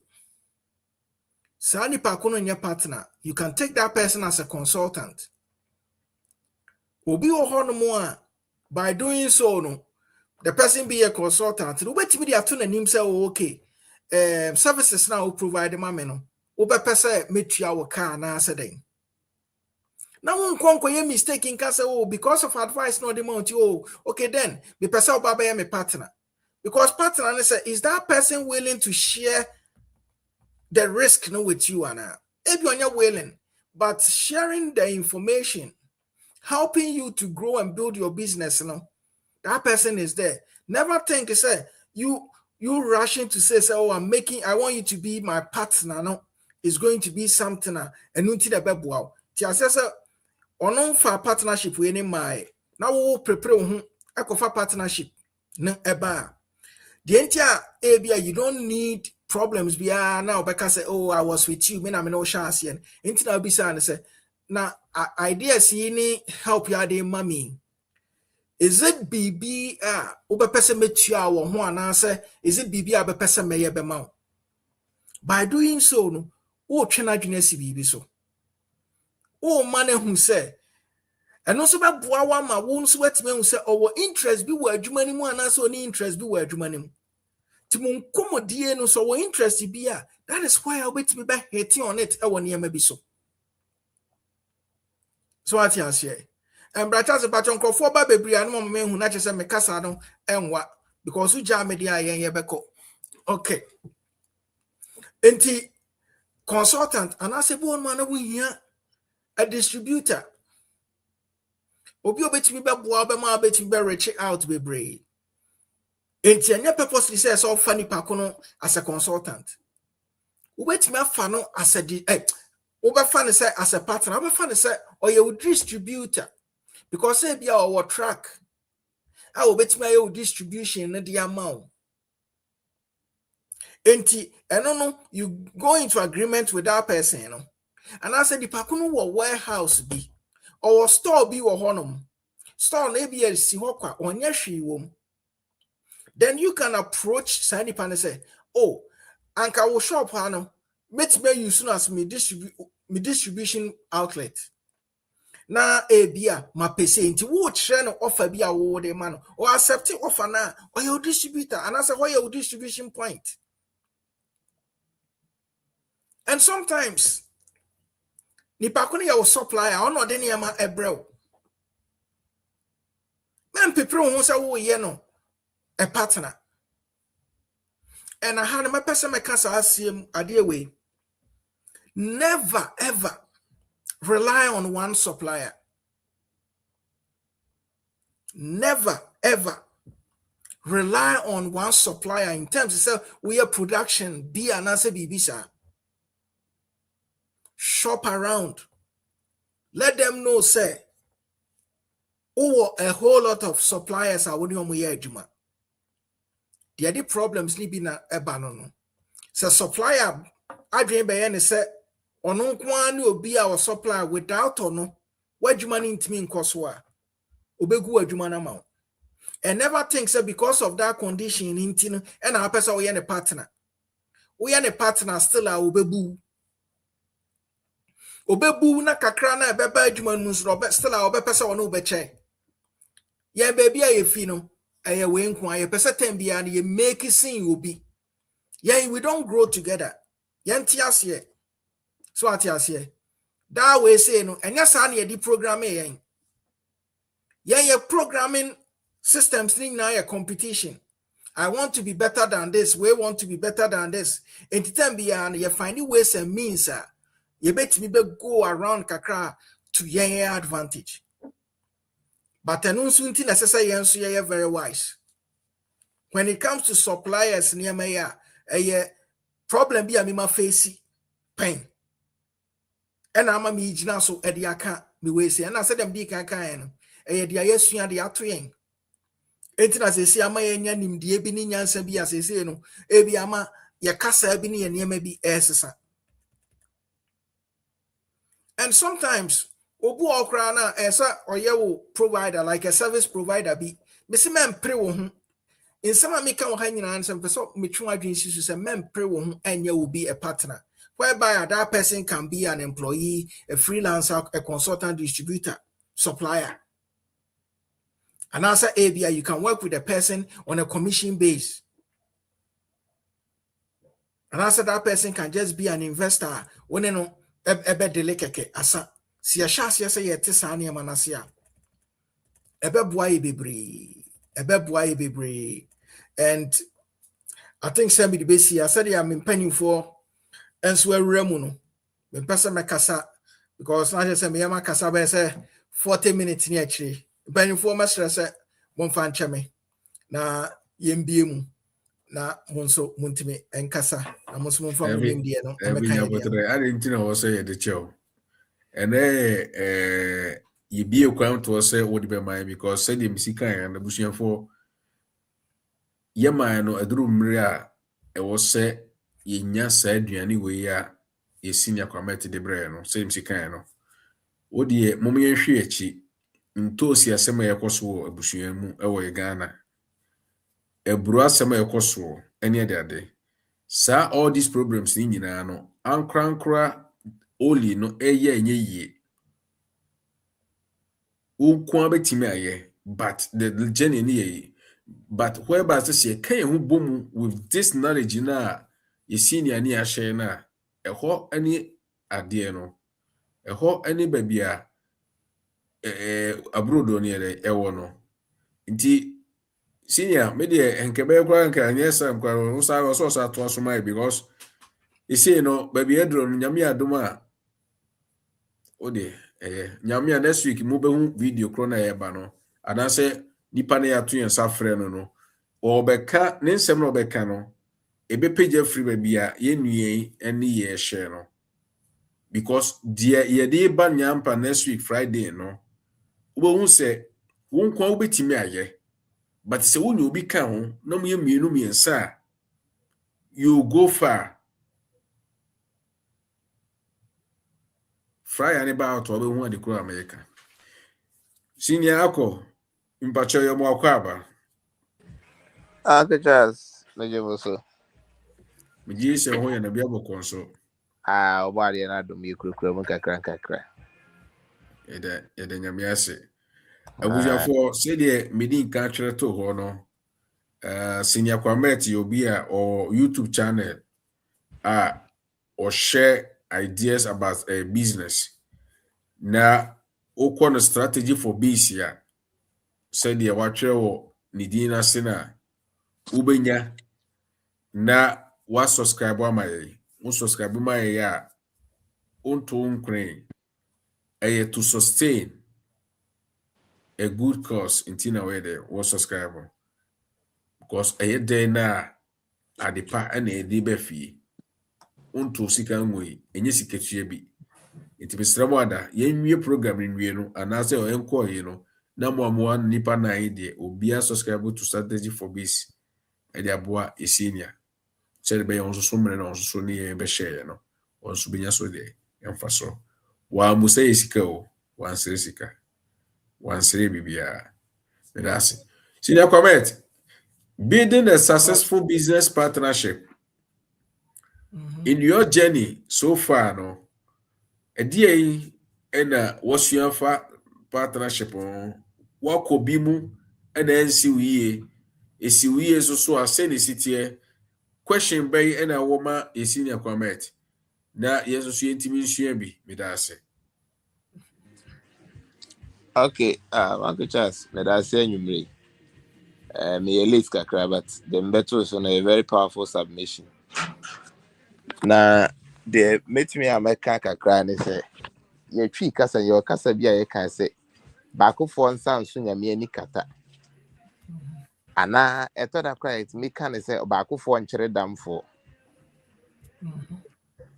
S2: sa nipa ko no nye partner, you can take that person as a consultant. Obi wo ho no mo a by doing so no the person be a consultant no betimi dey ato nanim say okay services now we provide ma me no wo be pese metua wo car na say den na won konko ye mistake in can say oh because of advice no the mount oh okay then me pese oba be my partner because partner say is that person willing to share the risk no with you and if you're not willing but sharing the information helping you to grow and build your business no that person is there. Never think say you rushing to say oh I want you to be my partner no is going to be something and unti the beboa ti asese ono fa partnership we ni my na wo prepare ho ekofa partnership no eba the entire area you don't need problems bia now because say oh I was with you me na me no chance yen inti na bisa and say na ideas ni help you dey mommy. Is it BB ube pese metua wo ho anase is it BB abe pese meye be ma by doing so no wo twena dwene si BB so o mane hu se eno so be boa wa ma wo nso wetime hu se owo interest bi wo adwuma ni mu anase oni interest bi wo adwuma ni mu ti mun komodie no so wo interest bi a that is why I wetime be hitting on it e wo ne ma bi so what you say. And Bratas Baton Crofo Baby and one man who natures a Mecasano and what because you jam media yen yebeko. Okay. Enti consultant and I say one man we here a distributor. Obi obet me beboa be ma bet me reach out be brave. Enti anya purposely says all funny pakono as a consultant. Wait me fano as a over fan say as a partner, over fan say or you distributor. Because say be our track, I will bet my distribution in the amount. Enti, no, you go into agreement with that person, and I said the pakuno wa warehouse be or store be or honum store maybe a sihoka or nyashi wom. Then you can approach Sandy Pan and say, oh, Anka will shop hano, met me you soon as me distribution outlet. Na bia ma pese nti wo kire no offer bia wo de ma no or accept offer na or your distributor and I say why your distribution point. And sometimes ni pakuni your supplier or no de niam ebrel men people who say wo ye no a partner and I had my person make us assume ade way never ever rely on one supplier. Never ever rely on one supplier in terms of say we are production be an answer bibisa. Shop around. Let them know say a whole lot of suppliers are winning on my juma. The other problems ni be na ebanono. So supplier adwen be yen say ono kwa ni obi our supplier without ono wadwuma ni ntimi nkoso a obegu adwuma na ma. And never think so because of that condition in tino and our person we are partner. We are a partner still a obebu. Obebu na kakra na beba adwuma nu still a obe person no be che. Yeah baby a fino aye we nko aye person tem bia na ye make sin obi. Yeah we don't grow together. Yantias here. So atias here. That way say no enya sa na ye di program yen. Yeah programming systems thing now a competition. I want to be better than this. We want to be better than this. And the time beyond you find ways and means you bet me go around kakra to your advantage. But I know soon necessary answer you very wise. When it comes to suppliers near me, problem bi a me ma face pain and ama me gina so e de aka me we say na say dem di kan kan no e de ayesua de ato yen entina se si ama yenya nimdie bi ni nyansa bi asese no e bi ama ye kasa bi ni ye niema bi esesa. And sometimes obu okra na esa oye wo provider like a service provider bi me se mempre wo ho in some me kan wo ha nyina nsem peso me twa adwen sisu se mempre wo ho anya wo bi a partner whereby that person can be an employee, a freelancer, a consultant, distributor, supplier. And as a ABI, you can work with a person on a commission base. And as that person can just be an investor when you know ebe delekeke asa si a chance yes ye tisani manasia ebe boy bebre and I think some the base I said I'm penning for and swear remuno me person me kasa because na just say me yama kasa be say 40 minutes ni actually penning for my stress mon fan cheme na yembie mu na monso muntimi enkasa na monso monfa mo nimdie no emeka
S1: ya
S2: ya
S1: botre I didn't know was say the show and you be a crown to say what be my because said him sika and the bushia for yema no aduru mre a e wo se yenya sa aduane we ya ye senior committee de bre no say him sika no wo de mom ye hwe achi ntosi asema ye koso abushia mu e wo Ghana eburu asema ye koso ene de sa all these problems ni nyina no ankrankra oli no eye enye yie ukwa betimi aye but the journey ni ye but whereby say can who boom with this knowledge na ye senior ni ahye na eho ani ade no eho ani babia abrodo ni ewo no nti senior me de enkebe kwa nka nyesa kwa usa so to asoma because you see no baby edro nyame adom a ode nyame next week mo behu video krona ye ba no anase nipa na ya to yen safre no obeka ne nsem no obeka no ebe page free baby a ye nue ene ye share no because dia ye dey ba nyampa next week Friday no obehu se won kwa obetimi aye but se wonu obi ka ho na mo ye mienu miensa you go far. Fry ani ba out obe hu adekuru America. Senior ako mpacho yo mo akwaba.
S3: Uncle Charles, no so.
S1: Mji se ho ya na bia bokon so.
S3: Obadi na do mi kukura mu kakra.
S1: Ede nyame ase. Abujafo se de medi nka twere to ho no. Senior Kwameti obi a or YouTube channel or share ideas about a business. Na okwo no strategy for biz ya. Said de watwe wo nidina sena ubenya na wa subscribe amaye un subscribe amaye ya unto unkren to sustain a good cause in tina way there was subscribe because day na adepa na edi be fie unto sika ngoi enye siketue bi nti besramo ada yenwie program nwie no anase o enko yi no na mo nipa na ide obia subscribe to strategy for biz ede aboa senior said be on so mre no so ni be share no on so benya so de emfaso wa musa isika o wan sere sika wan sere bibia medasi senior comment building a successful business partnership in your journey so far no edie ena wasuafa partnership wako bimu ena ensi wiye esi wiye so asene sitie question bay ena woma senior comment na yeso so yentimi nsua bi medase
S3: Okay, Uncle Charles, medase anyumre. Me late kakra, but the better so a very powerful submission. Na the met me American kakra ne say ye twi kasa ye kasa bia ye kan say baako fo nsan so nyame ani kata. Ana eto da cry it me kan say baako fo nkyere damfo.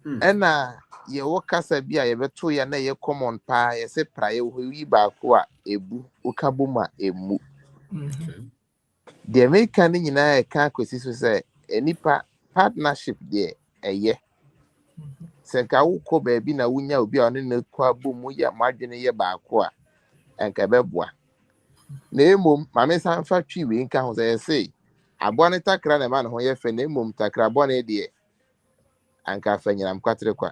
S3: ɛna yɛwɔ kasa bi a yɛbɛto yɛ na yɛ common paa yɛsɛ praeɛ wɔ yi baako a ebu woka bom a emu deɛ meka no nyinaa ɛka akɔsi so sɛ nipa partnership deɛ ɛyɛ sɛ nka wokɔ baabi na wonya obi a ɔne no kɔ abom mu yɛ madwene yɛ baako a ɛnka ɛbɛboa na mmom maame san fa twi wei nka ho sɛ yɛse aboa ne takra na ɛma ne ho yɛ fɛ na mmom takrabɔ ne deɛ anka afa nyinam kwatere kwa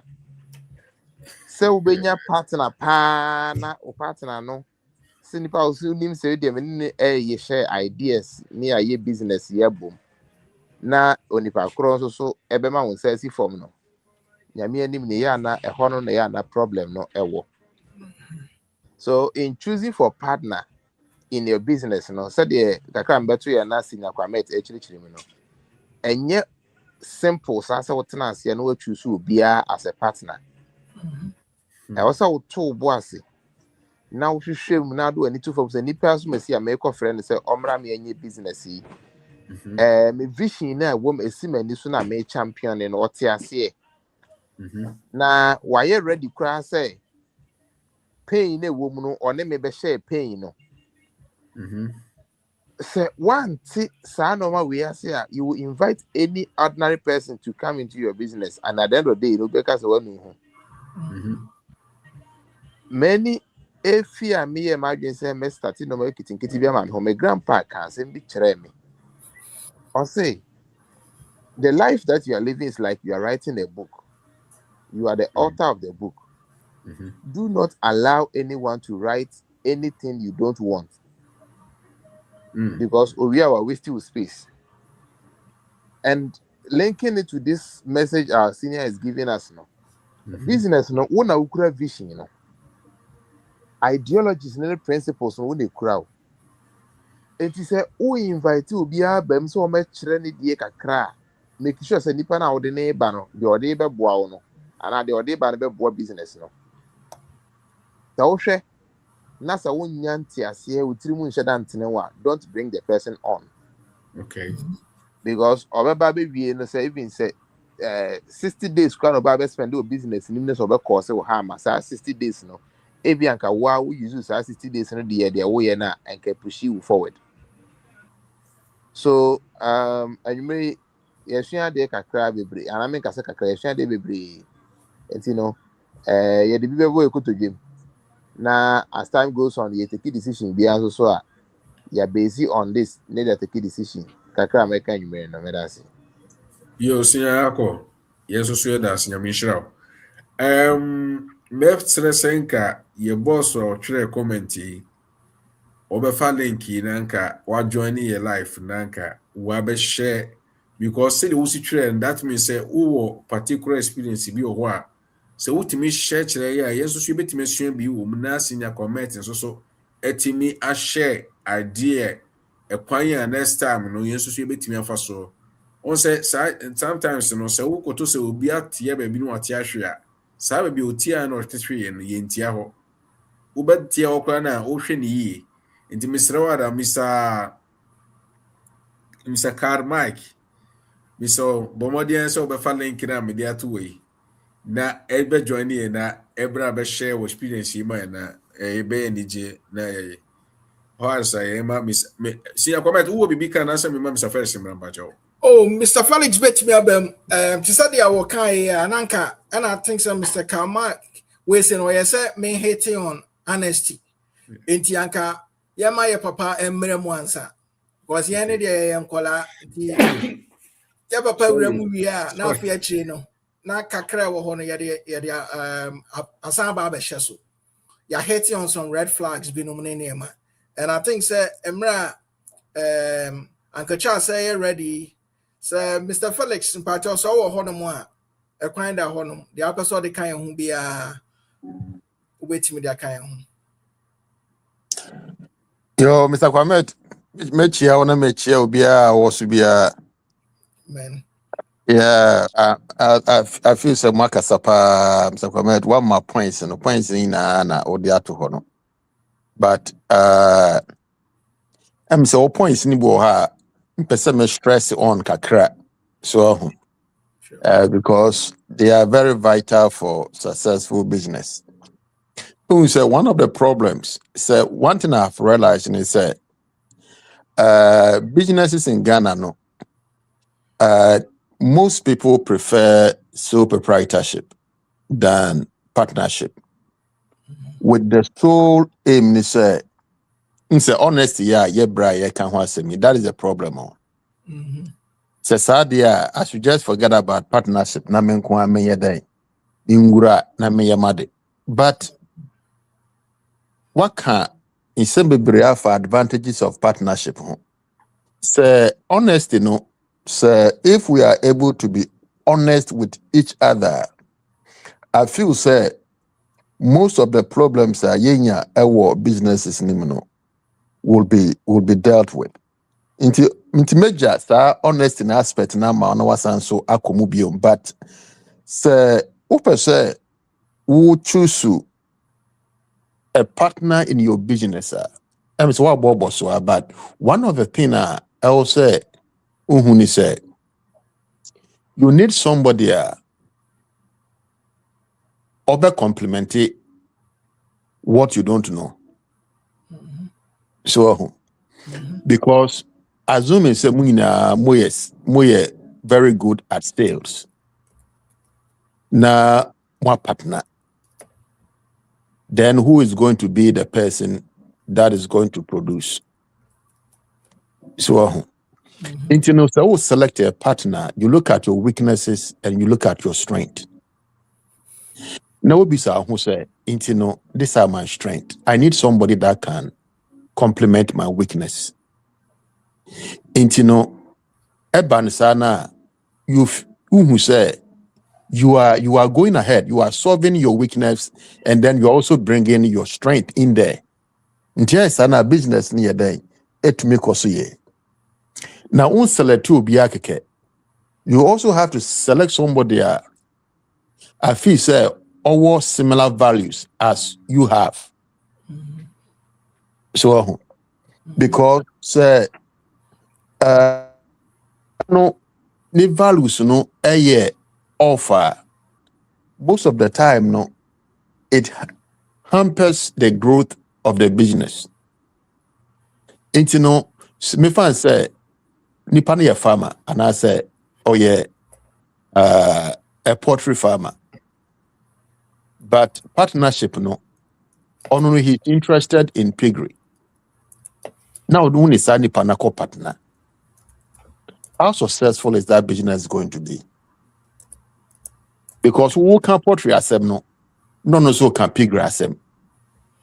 S3: sɛ wobɛnya partner paa na wo partner no sɛ nipa a woso nim sɛ deɛ mene ne ɛyɛ share ideas ne ayɛ business yɛ bom na onipa korɔ nso so ɛbɛma wo nsa asi fam no nyame anim ne yɛ ana ɛhɔ no na yɛ ana problem no ɛwɔ so in choosing for partner in your business no sɛdeɛ kakra mbɛto yɛ na senior kwamet akyirikyiri mu no ɛnyɛ simple saa sɛ wotena aseɛ na woatwusu obiara as a partner ɛwɔ sɛ woto bo ase na wohwehwɛ mu na ado ani to fam sɛ nipa so masi a mekɔ frɛ no sɛ ɔmmra me anya business yi me vision na ɛwɔ m esi m'ani so na me champion no ɔte aseɛ na wayɛ ready koraa sɛ pain na ɛwɔ mu no ɔne me bɛhyɛ pain no sɛ wanti saa normal way ase a you will invite any ordinary person to come into your business and at the end of the day no bɛka sɛ wanu ho many efia me yɛ madwene sɛ me start no ma kitinkiti bi ama me ho me grandpa ka asɛm bi kyerɛ me ɔse the life that you are living is like you are writing a book. You are the author of the book. Do not allow anyone to write anything you don't want. Because we are wasting space. And linking it to this message our senior is giving us now. Business no one ukura vision, you know. Ideologies and principles no one crowd. It is a who invite you be a bem so much training the kakra. Make sure say nipa na ode ne ba no de ode be boa wo no ana de ode ba no be boa business no ta wo hwe na sa wo nya ntiase wo tirimu nhye da ntene wa don't bring the person on.
S1: Okay.
S3: Because obeba be wie no say even say 60 days kwa no ba be spend o business nim ne so be cause wo ha ma sa 60 days no e bi anka wa wo use sa 60 days no de wo ye na anka push you forward. So anyway yɛsua de kakra bebre ana me kasa kakra yɛsua de bebre enti no yɛ de bi bɛbɔ ekotodwem na as time goes on yɛ take decision bi anso so a yɛ based on this ne de take decision kakra me ka nwumere no me da se
S1: yo senior akọ yeso so yɛ da senior me nhyira meftre senka yɛ boss o twere comment yi obefa link yi nanka wa join your life nanka wa be share because say the wusi twere and that means say wo particular experience bi o ho a say wutimi share kyerɛ ya yeso so betimi sua bi wo mu na senior comment so etimi a share idea ekwan ya next time no yeso so betimi afa so on say sometimes no say wo koto say obi atie ba bi no ate ahwe a saa ba bi otia na ɔtehwe ye no yentia ho wo betia okra na wo hwe ne yi nti misrawada Mr. Car Mike miso bomodian so be fa link na me dia to we na ebe join here na ebra be share wo experience yi ma na ebe enije na ye ho ansa ye ma miss see comment wo bibi kan na say me ma Mr. Felix Mramba jo
S2: oh Mr. Felix bet me abem to say dia wo kan here ananka and I think so Mr. Car Mike we say no ye say me hating on honesty enti anka yama ye papa emre mu ansa because ye ne de enkola ya papa wura mu wi a na afi akire no na kakra wo ho no ye asan ba hye so ya hitting on some red flags bi no ne nema and I think say emra Uncle Charles say ready say Mr. Felix mpacho so wo ho no mu a ekwan da ho no the person de kan ho bia wetimi de kan ho.
S4: Yo, Mr. Kwamet, mechia ona mechia obia wosubia.
S2: Man.
S4: Yeah, I feel so makasapa, Mr. Kwamet. One more points, no points in na odiato hono. But I'm so points ni bo ha. Mpese me stress on kakra. So because they are very vital for successful business. So one of the problems, so one thing I've realized is that businesses in Ghana, no, most people prefer sole proprietorship than partnership. With the sole aim, say honesty, yeah, that is the problem. So sadia, I should just forget about partnership. Na menkwa meye day, ingura na meye made. But what can in some for advantages of partnership? So honesty, no. So if we are able to be honest with each other, I feel say most of the problems that yenya our businesses will be dealt with. Into major honest in aspect na ma no wasan so akomubium, but say open say who choose a partner in your business. I'm so what so but one of the thing I will say uhuni say you need somebody over complement what you don't know. So because assuming say moye very good at sales. Na one partner. Then who is going to be the person that is going to produce? So so select a partner, you look at your weaknesses and you look at your strength. Now be who say, these are my strength. I need somebody that can complement my weakness. Eban sana, who say you are going ahead, you are solving your weakness, and then you're also bringing your strength in there. Sana business near day, it make us ye. Now, select you also have to select somebody I feel say all similar values as you have. So because say no the values no offer most of the time no it hampers the growth of the business. It's me fan say nipa na farmer and I say a poultry farmer. But partnership no only he's interested in piggery. Now when is nipa na partner. How successful is that business going to be? Because who can poultry as them no so can piggery as them.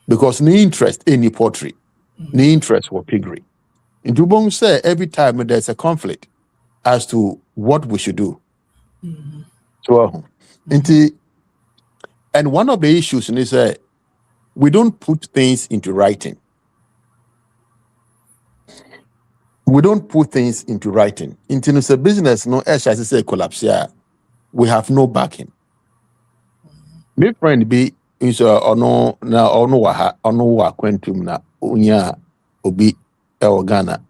S4: Because no interest in poultry, no interest for piggery. In Dubong say every time there's a conflict as to what we should do. So and one of the issues is we don't put things into writing. We don't put things into writing. Into a business, no, as I say, collapse here. We have no backing. My friend be is ono wa kwentum na unya obi Ghana.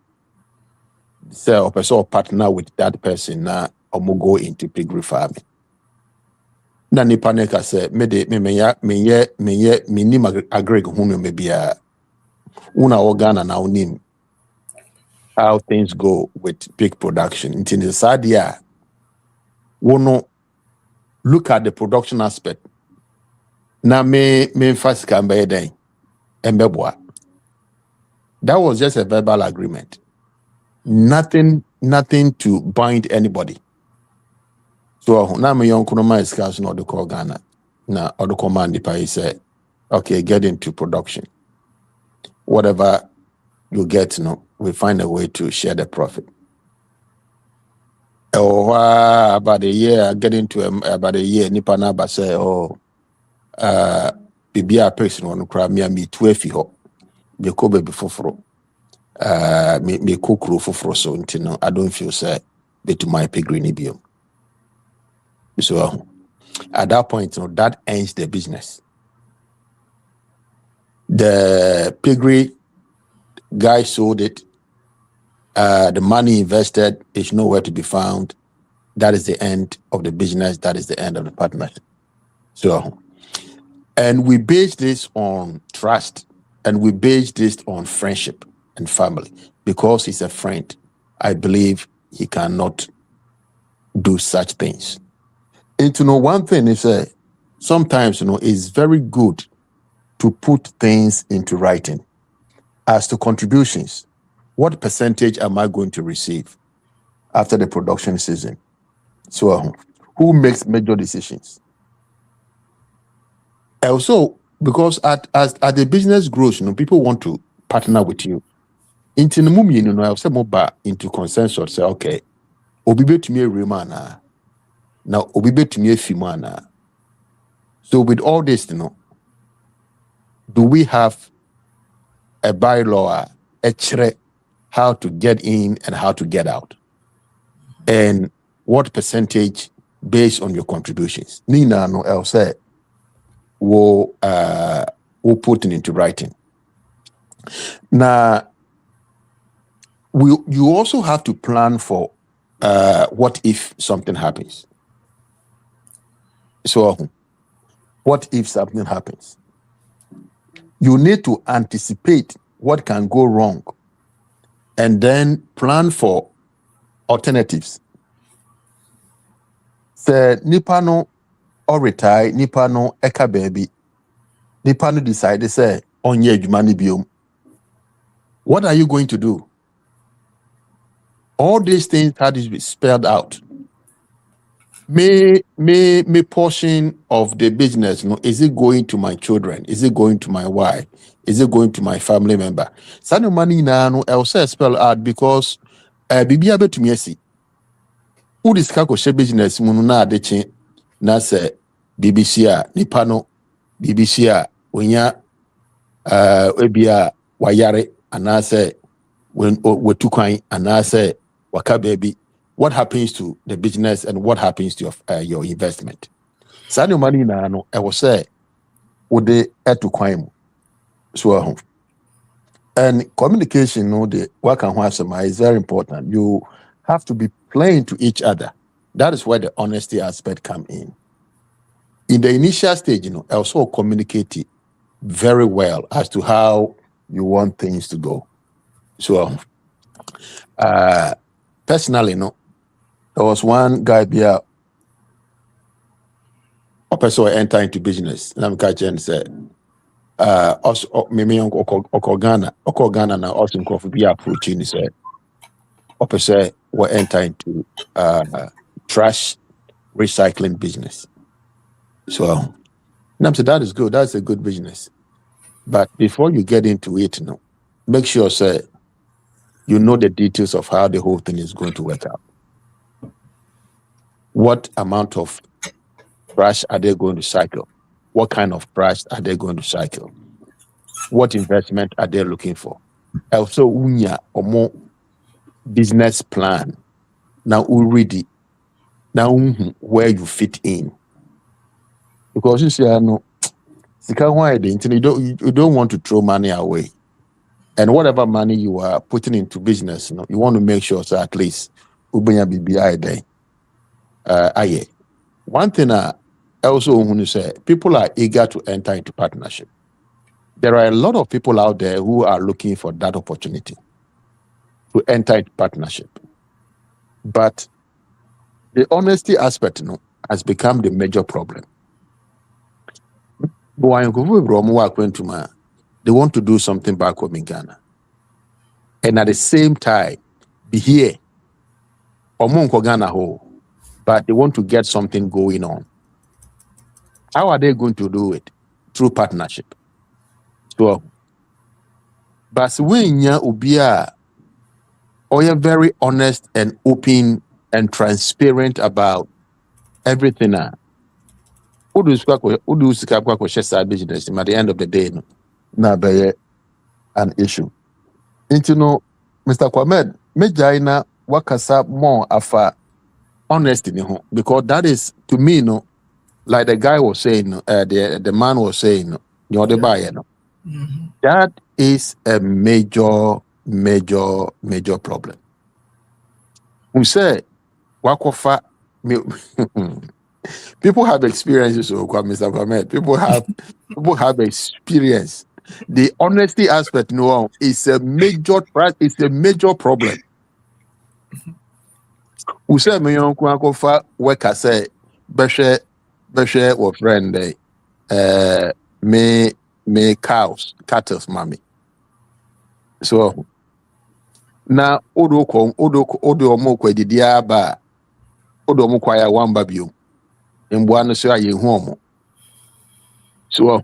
S4: Say a person partner with that person na go into piggery farming. Na nipa neka say me agree hunu me bia una Ghana na unim how things go with pig production. In the sad year, wono look at the production aspect. Na me first can be then embeboa. That was just a verbal agreement. Nothing to bind anybody. So now me young kunoma is cast not the call Ghana. Now or the command the pay say, okay, get into production. Whatever you get, we find a way to share the profit. About a year, get into about a year, nipa na say, bibia person on cry me 12 ho. Me ko be foforo. Me cook foforo so until I don't feel say to my piggery ni biom. So at that point, that ends the business. The piggery guy sold it. The money invested is nowhere to be found. that is the end of the business, that is the end of the partnership. So, and we base this on trust, and we base this on friendship and family. Because he's a friend, I believe he cannot do such things. And to know one thing is sometimes, it's very good to put things into writing. As to contributions, what percentage am I going to receive after the production season? So who makes major decisions? Also, because as the business grows, people want to partner with you. Into the moment, I'll say more into consensus. Say, okay, obibe to me remana. Now obibe to me fimana. So with all this, do we have a bylaw, a chere, how to get in and how to get out? And what percentage based on your contributions? Nina, no, I'll say, we'll put it into writing. Now, you also have to plan for what if something happens. So, what if something happens? You need to anticipate what can go wrong and then plan for alternatives. The nipa no or retire, nipa no eka baby, nipa no decide say onye adwuma biom. What are you going to do? All these things had to be spelled out. May portion of the business, is it going to my children? Is it going to my wife? Is it going to my family member? Sano money na no I'll say spell out because bibi abe to me see. Who this kako share business munu na adeche na se BBC a nipa no BBC a onya ebia wayare anase when wetukwan anase waka baby. What happens to the business and what happens to your investment? Sano money na no I will say would they to crime so and communication the work and is very important. You have to be plain to each other. That is where the honesty aspect come in. In the initial stage, also communicate very well as to how you want things to go. So personally, there was one guy here, a person enter into business, and I'm catching and said, also maybe Ghana now also could be approaching said, a person will enter into trash recycling business. So and I said that is good, that's a good business. But before you get into it, make sure say you know the details of how the whole thing is going to work out. What amount of trash are they going to cycle? What kind of trash are they going to cycle? What investment are they looking for? Also, unya or more business plan. Now, already, now where you fit in. Because you see, you don't want to throw money away. And whatever money you are putting into business, you want to make sure so at least ubenya BBI day. One thing I also want to say, people are eager to enter into partnership. There are a lot of people out there who are looking for that opportunity to enter into partnership. But the honesty aspect has become the major problem. They want to do something back home in Ghana. And at the same time, be here, Ghana, but they want to get something going on. How are they going to do it? Through partnership. So, but when you are very honest and open and transparent about everything, who do business at the end of the day, na be an issue. Mr. Kwamed, Mejaina wakasa more afa honesty because that is to me like the guy was saying, the man was saying, that is a major problem. We say wakofa People have experiences, so Mr. Famet. People have experience. The honesty aspect, no, is a major problem. We say me yon kwa fa worker say beshe or friend me cows, cattle, mommy. So na odo omo kwa didi aba odo omo kwa ya wamba bio. Mbwa no so aye hu omo. So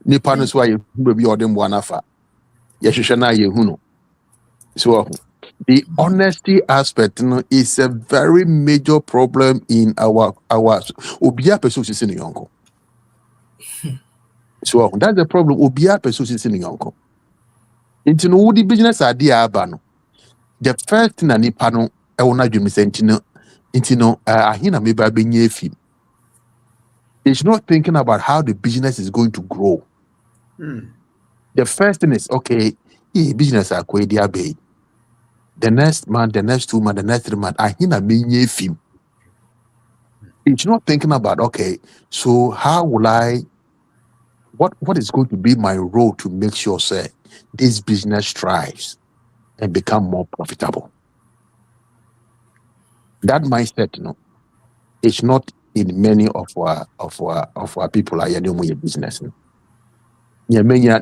S4: nipa no so aye hu bi ode mbwa nafa. Ye hwehwe na aye hu no. So the honesty aspect is a very major problem in our obia person sisi ne yonko. So that's the problem. Obia person sisi ne yonko. Into no woody business idea aba no. The first thing ani pa no e wona dwumi se intino ahina me ba benye fi. It's not thinking about how the business is going to grow. The first thing is okay, business akwedia be. The next month, the next 2 months, the next 3 months, ahina menye film. It's not thinking about okay, so how will what is going to be my role to make sure say this business thrives and become more profitable? That mindset, it's not in many of our people are your business. Nyemenya.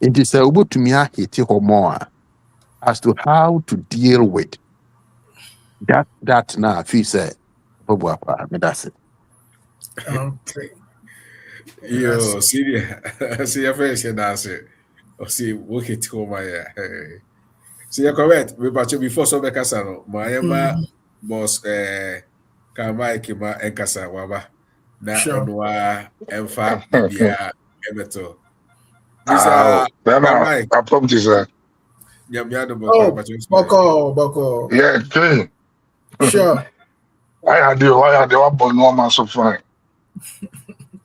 S4: It is able to me hit more as to how to deal with that now if you say that's it.
S2: Okay.
S1: Yo, see your face, that's it. Or see, work it home, see, you're correct. We but before so Becasano, my boss, Kama Enkasa, Waba, na
S2: Sure.
S1: onwa Emfa, Bibia, Emeto.
S5: Then I promise you.
S2: Boko.
S5: Yeah, clean.
S2: Sure.
S5: I had the one but no man so fine.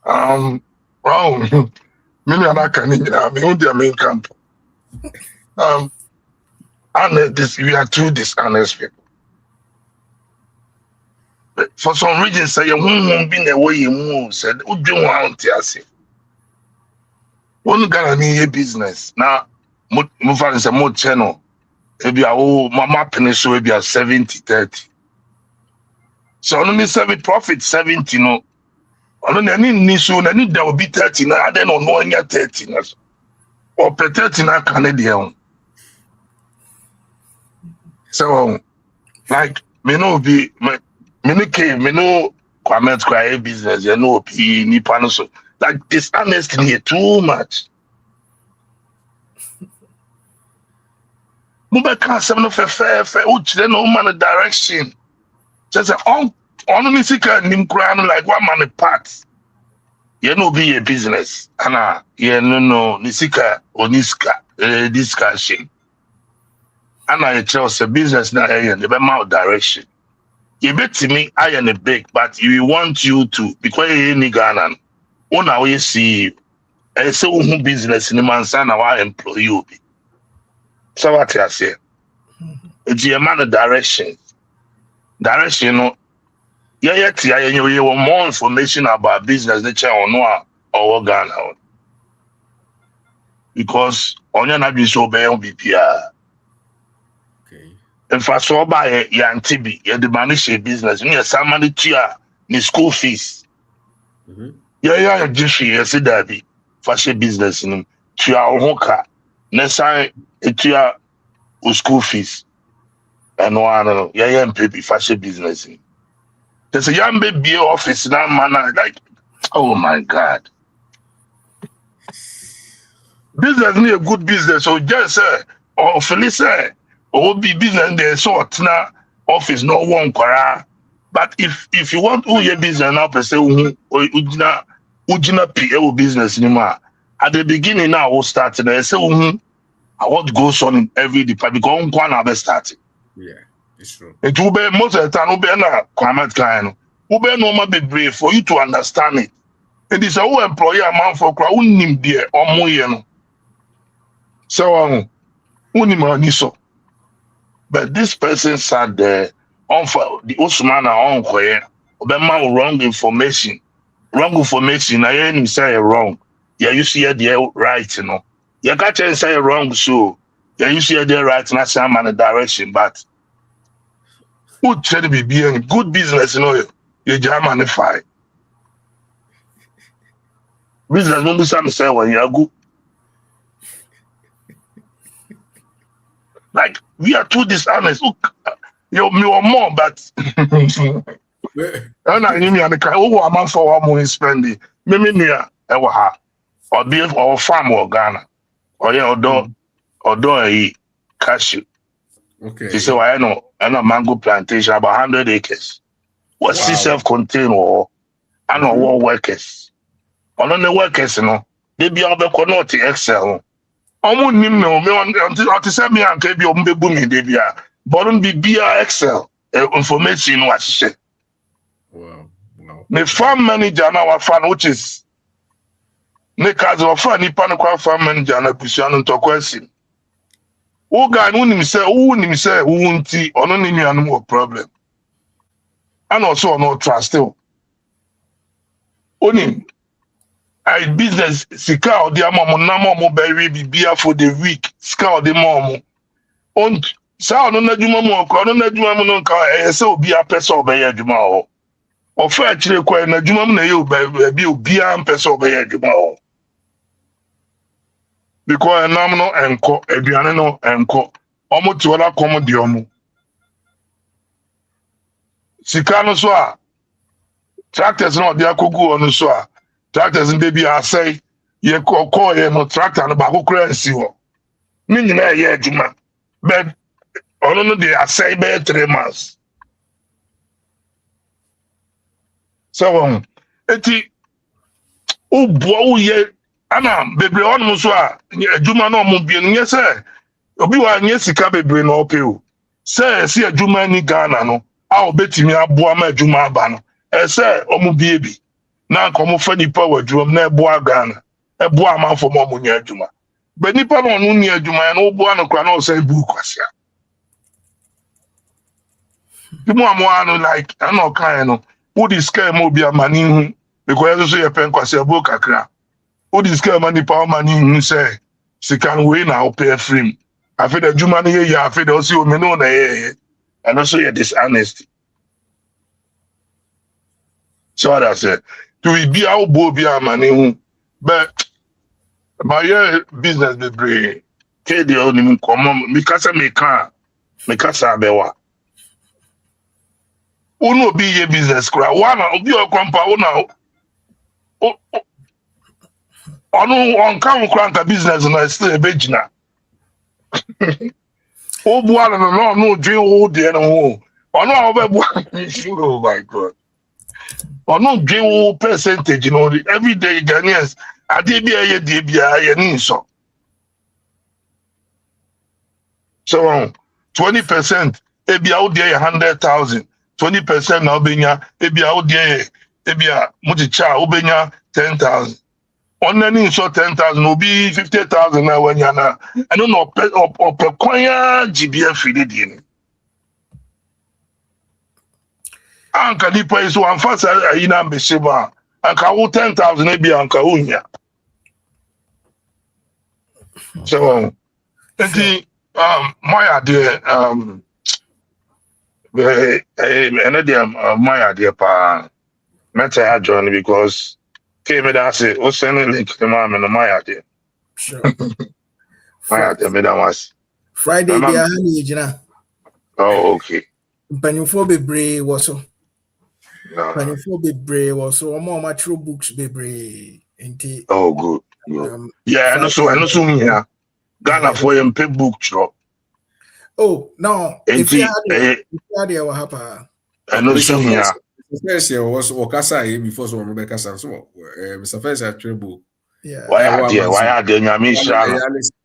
S5: Well, maybe I'm not can on the main camp. And we are two dishonest people. But for some reason, say you won't be the way you move. Said, "Who do you want to say?" One guy in your business now. Move on say more channel. Maybe mama finish so maybe 70-30. So only 7 profit 70 no. Only any so any there will be 30 now. I don't know any 30 now. Or 30 now Canadian. So like me no be me no comment cry business. You know be ni pan so like this honestly too much. Mube can't say no fair uch then no man direction. Just on me sika nim crown like one man parts. You know be a business. Ana you no nisika oniska discussion. Ana you tell say business na the be my direction. You bet to me I am a big but we want you to because you ni Ghana. Una we see I say who business in man sana wa employee you be. So what I say? It's your man direction. Direction, you want more information about business nature or no or Ghana. Because on your nabi so be on BPR.
S1: Okay.
S5: In fact, so by yan TB, you manage a business, you somebody tia ni school fees. Yeah, just you see that be fashion business in tia hoka. Next time tia school fees. And one, yeah, baby, fashion business. There's a young baby office now, man. Like, oh my God, business need a good business. So just or Felice, or be business there. So now office no one kora. But if you want to your business now, per se, ujina PA business anymore. At the beginning now, we'll start and I say, what goes on in every department because one have started.
S1: Yeah, it's true.
S5: It will be most of the time, will be normal be brave for you to understand it. It is a whole employer man for crowd unim there or more. So unim so. But this person sat there on for the Osmana on where Obama wrong information. Wrong information, I ain't say wrong. Yeah, you see the right, you know. You got to say wrong, so yeah, you see the right, and I say I'm on the direction, but who try to be being good business, you know, you Germanify. Business don't do something say when you're good. Like, we are too dishonest. Look, you more, but and I mean, the kind of man for one more spending. Maybe near Ewaha or be or farm or Ghana or yeah, or a cashew.
S1: Okay.
S5: They say, well, I know mango plantation about 100 acres. Was
S1: Wow.
S5: self-contained or I know what workers. On the workers, you know, they be able to the Excel. Omo nim no me on to say me and be on be booming they be but be Excel information what share.
S1: Wow.
S5: The farm manager now our fan which is ne cause of fan ni pan kwa farm manager na pusiano to question. O guy who nim say who nti ono ni nuanu mo problem. And also no trust still. Onim I business sika or the amamo na mo bury bibia for the week sika or the mom on sa no na dwuma mo ko no na dwuma mo no ka e se obi apese obeye dwuma ho o fa kire kwa na dwuma mo na ye obi obi ampese obeye dwuma ho because nam no enko aduane no enko omo ti wala kom de omo sika no so a tractors no de akogu ono so a tractors nde bi asai ye ko ye no tractor no ba ko kura nsi ho ni nyina ye adwuma but ono no dey asai be 3 months so eti o bo ye ana bebre ono so a adwuma no mo bi no say obi wa nye sika bebre no ope o say si adwuma ni Ghana no a obetimi aboa ma adwuma aba no say omo bi ebi na nko mo fa nipa wa adwuma na eboa Ghana eboa amanfo mo nya adwuma but nipa no no nya adwuma no oboa no kra no say bu kwasia People are like I know kind of who this scare mo be a money who because you pen kwase book akra. Who this scare money power money who say she can win now pay free. I feel the Juma here, I feel also me know na and also you're dishonest. So what I said to be our bo be a money who but my business be brave. Kedi only come because me can abewa. Uno be your business cry. One obi o kwampa una onu on kan kranka business na still e begina. O buala no dream o de no ho. Onu a obe buala. Oh my God. Onu dream o percentage you know every day Ghanaians ade bi aye de bia ye ni so. So 20% e bia o de 100,000. 20% na obenya ebia odie ebia muchicha obenya 10,000 onani so 10,000 obi 50,000 na wanya na eno no pe kwanya GBF fidi ni anka di price one fast ayina mbesheba anka wo 10,000 ebia anka unya so my idea my idea pa meta ya join because came that say o send link to my idea.
S2: Sure.
S5: My idea me that was
S2: Friday be a honey jina.
S5: Oh okay.
S2: Mpanyufo bebre woso.
S5: No.
S2: Mpanyufo bebre woso omo ma true books bebre enti.
S5: Oh good. Yeah, I know so here. Ghana for him pay book chop.
S2: Oh, no. If you had your hapa.
S5: I know so here.
S1: First year was Okasa before so Mobekasa. So Mr. First year treble.
S2: Yeah.
S5: Why are there?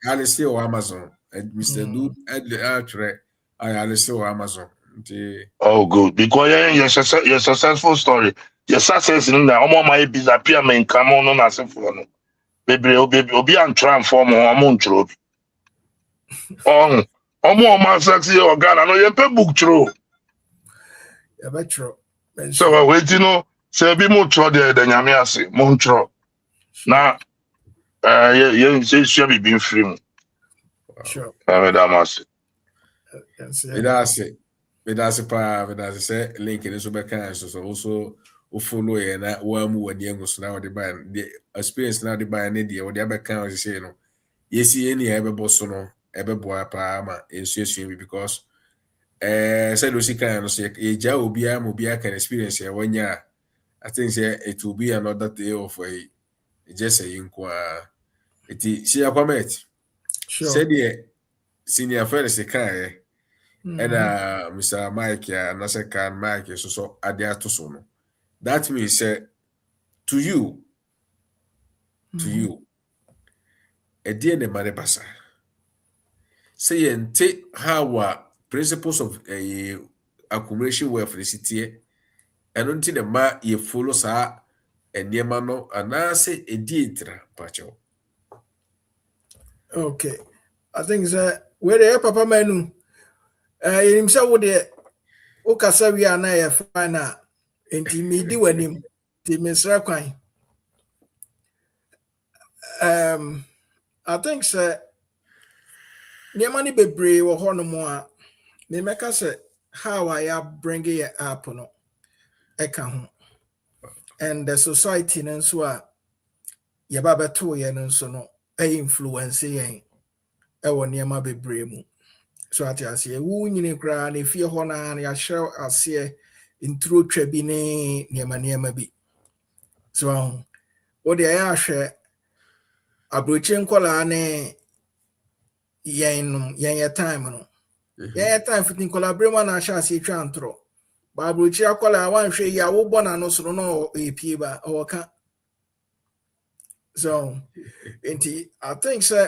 S1: I see on Amazon. Mr. Dude at the outre. I see on Amazon.
S5: Oh good. Because your successful story. Your success in that all my business appear main come on as a phone. Baby obi and transform on trope. On more man sexy or Ghana no you pay book through.
S2: Evetro.
S5: So we no say be mo tro the nyame ase mo ntro. Na you say be been free.
S2: Sure.
S5: Damas.
S1: Medase pa medase say link ni so be kan so also o follow ye na wa mu wadi enguso na wadi ba the experience na wadi ba ne de wadi abeka o say no yesi eni ebe boso no ebe boa pa ma ensuesue bi because say do sika no say e ja obi am obi aka experience e wanya I think say it will be another day of a just a inqua it see akwamet
S2: Sure.
S1: said the senior friend is kai and
S2: Mm-hmm.
S1: Mr. Mike and Nasa can Mike so adia to so no that means to you a dear ne mare basa say ente how principles of accumulation wealth the city and until the ma ye follow sa enema no anase edietra pacho.
S2: Okay. I think that where the papa menu himself would the okasa we are na fine enti me di wanim ti mesra kwan. I think sir niamani bebre wo hono mo a me meka say how I bring it up no eka ho and the society no so a yaba beto ye no so no influence yen e wo niama bebre mu so ati ase wu nyine kra na fie ho na ya hye ase intro twa bi ne niama bi so wo de ya hwe abrochi nkola ne yen ya time no ya time fitin collaborator na hye ase twa antro ba abrochi akola wan hwe ya wo bona no so no epie ba o ka so enti I think say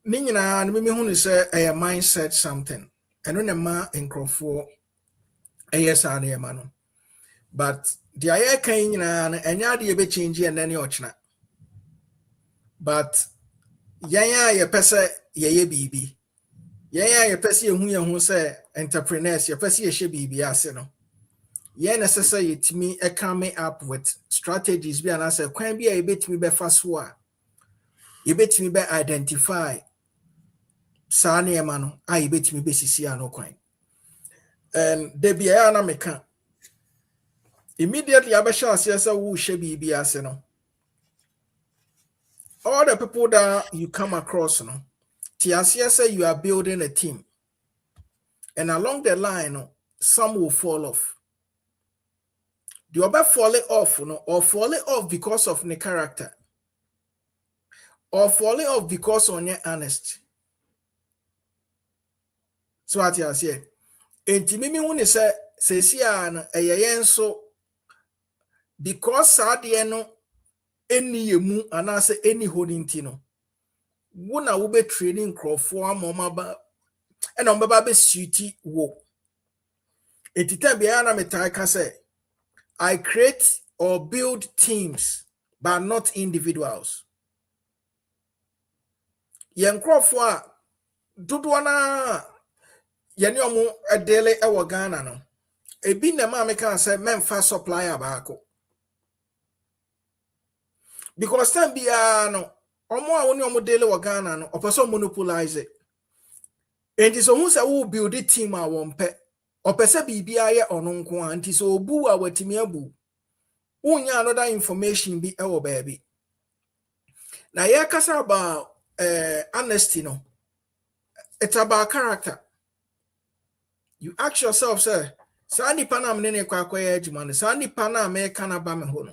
S2: ni nyina na me hu say a mindset something eno ne ma enkrofo sa na ma no but the aye kan nyina na enya de be change and then ochna but yan ye pese ye bibi yan ye pese ye hu say entrepreneurs ye pese ye hye bibi ase no ye necessary yetimi come up with strategies bi anase kwan bi a yebetimi be fa so a yebetimi be identify sa na ma no a yebetimi be sisi ano kwan and de bia na meka immediately abesha ase say wo hye bibi ase no all the people that you come across no tiasia say you are building a team and along the line some will fall off the other falling off no or falling off because of the character or falling off because on your honest so what you say enti mimi hu ne say sesia no eyeyen so because sadie no eni yemu anase eni honinti no wo na wo be training crofo amoma ba ena mbaba be suiti wo etita bia na metai ka say I create or build teams but not individuals yen crofo a dodo na yeni omo edele e wo Ghana no ebi na ma meka say memfa supplier baako because time bia no omo a woni omo dele wo Ghana no opeso monopolize it. And so who say who build the team a wompe opese bibia ye ono nko anti so obu a watimi abu unya another information bi e wo baby na ye kasa about honesty no it's about character you ask yourself say sa nipa na me ne kwa akoya adwuma no sa nipa na me kana ba me ho no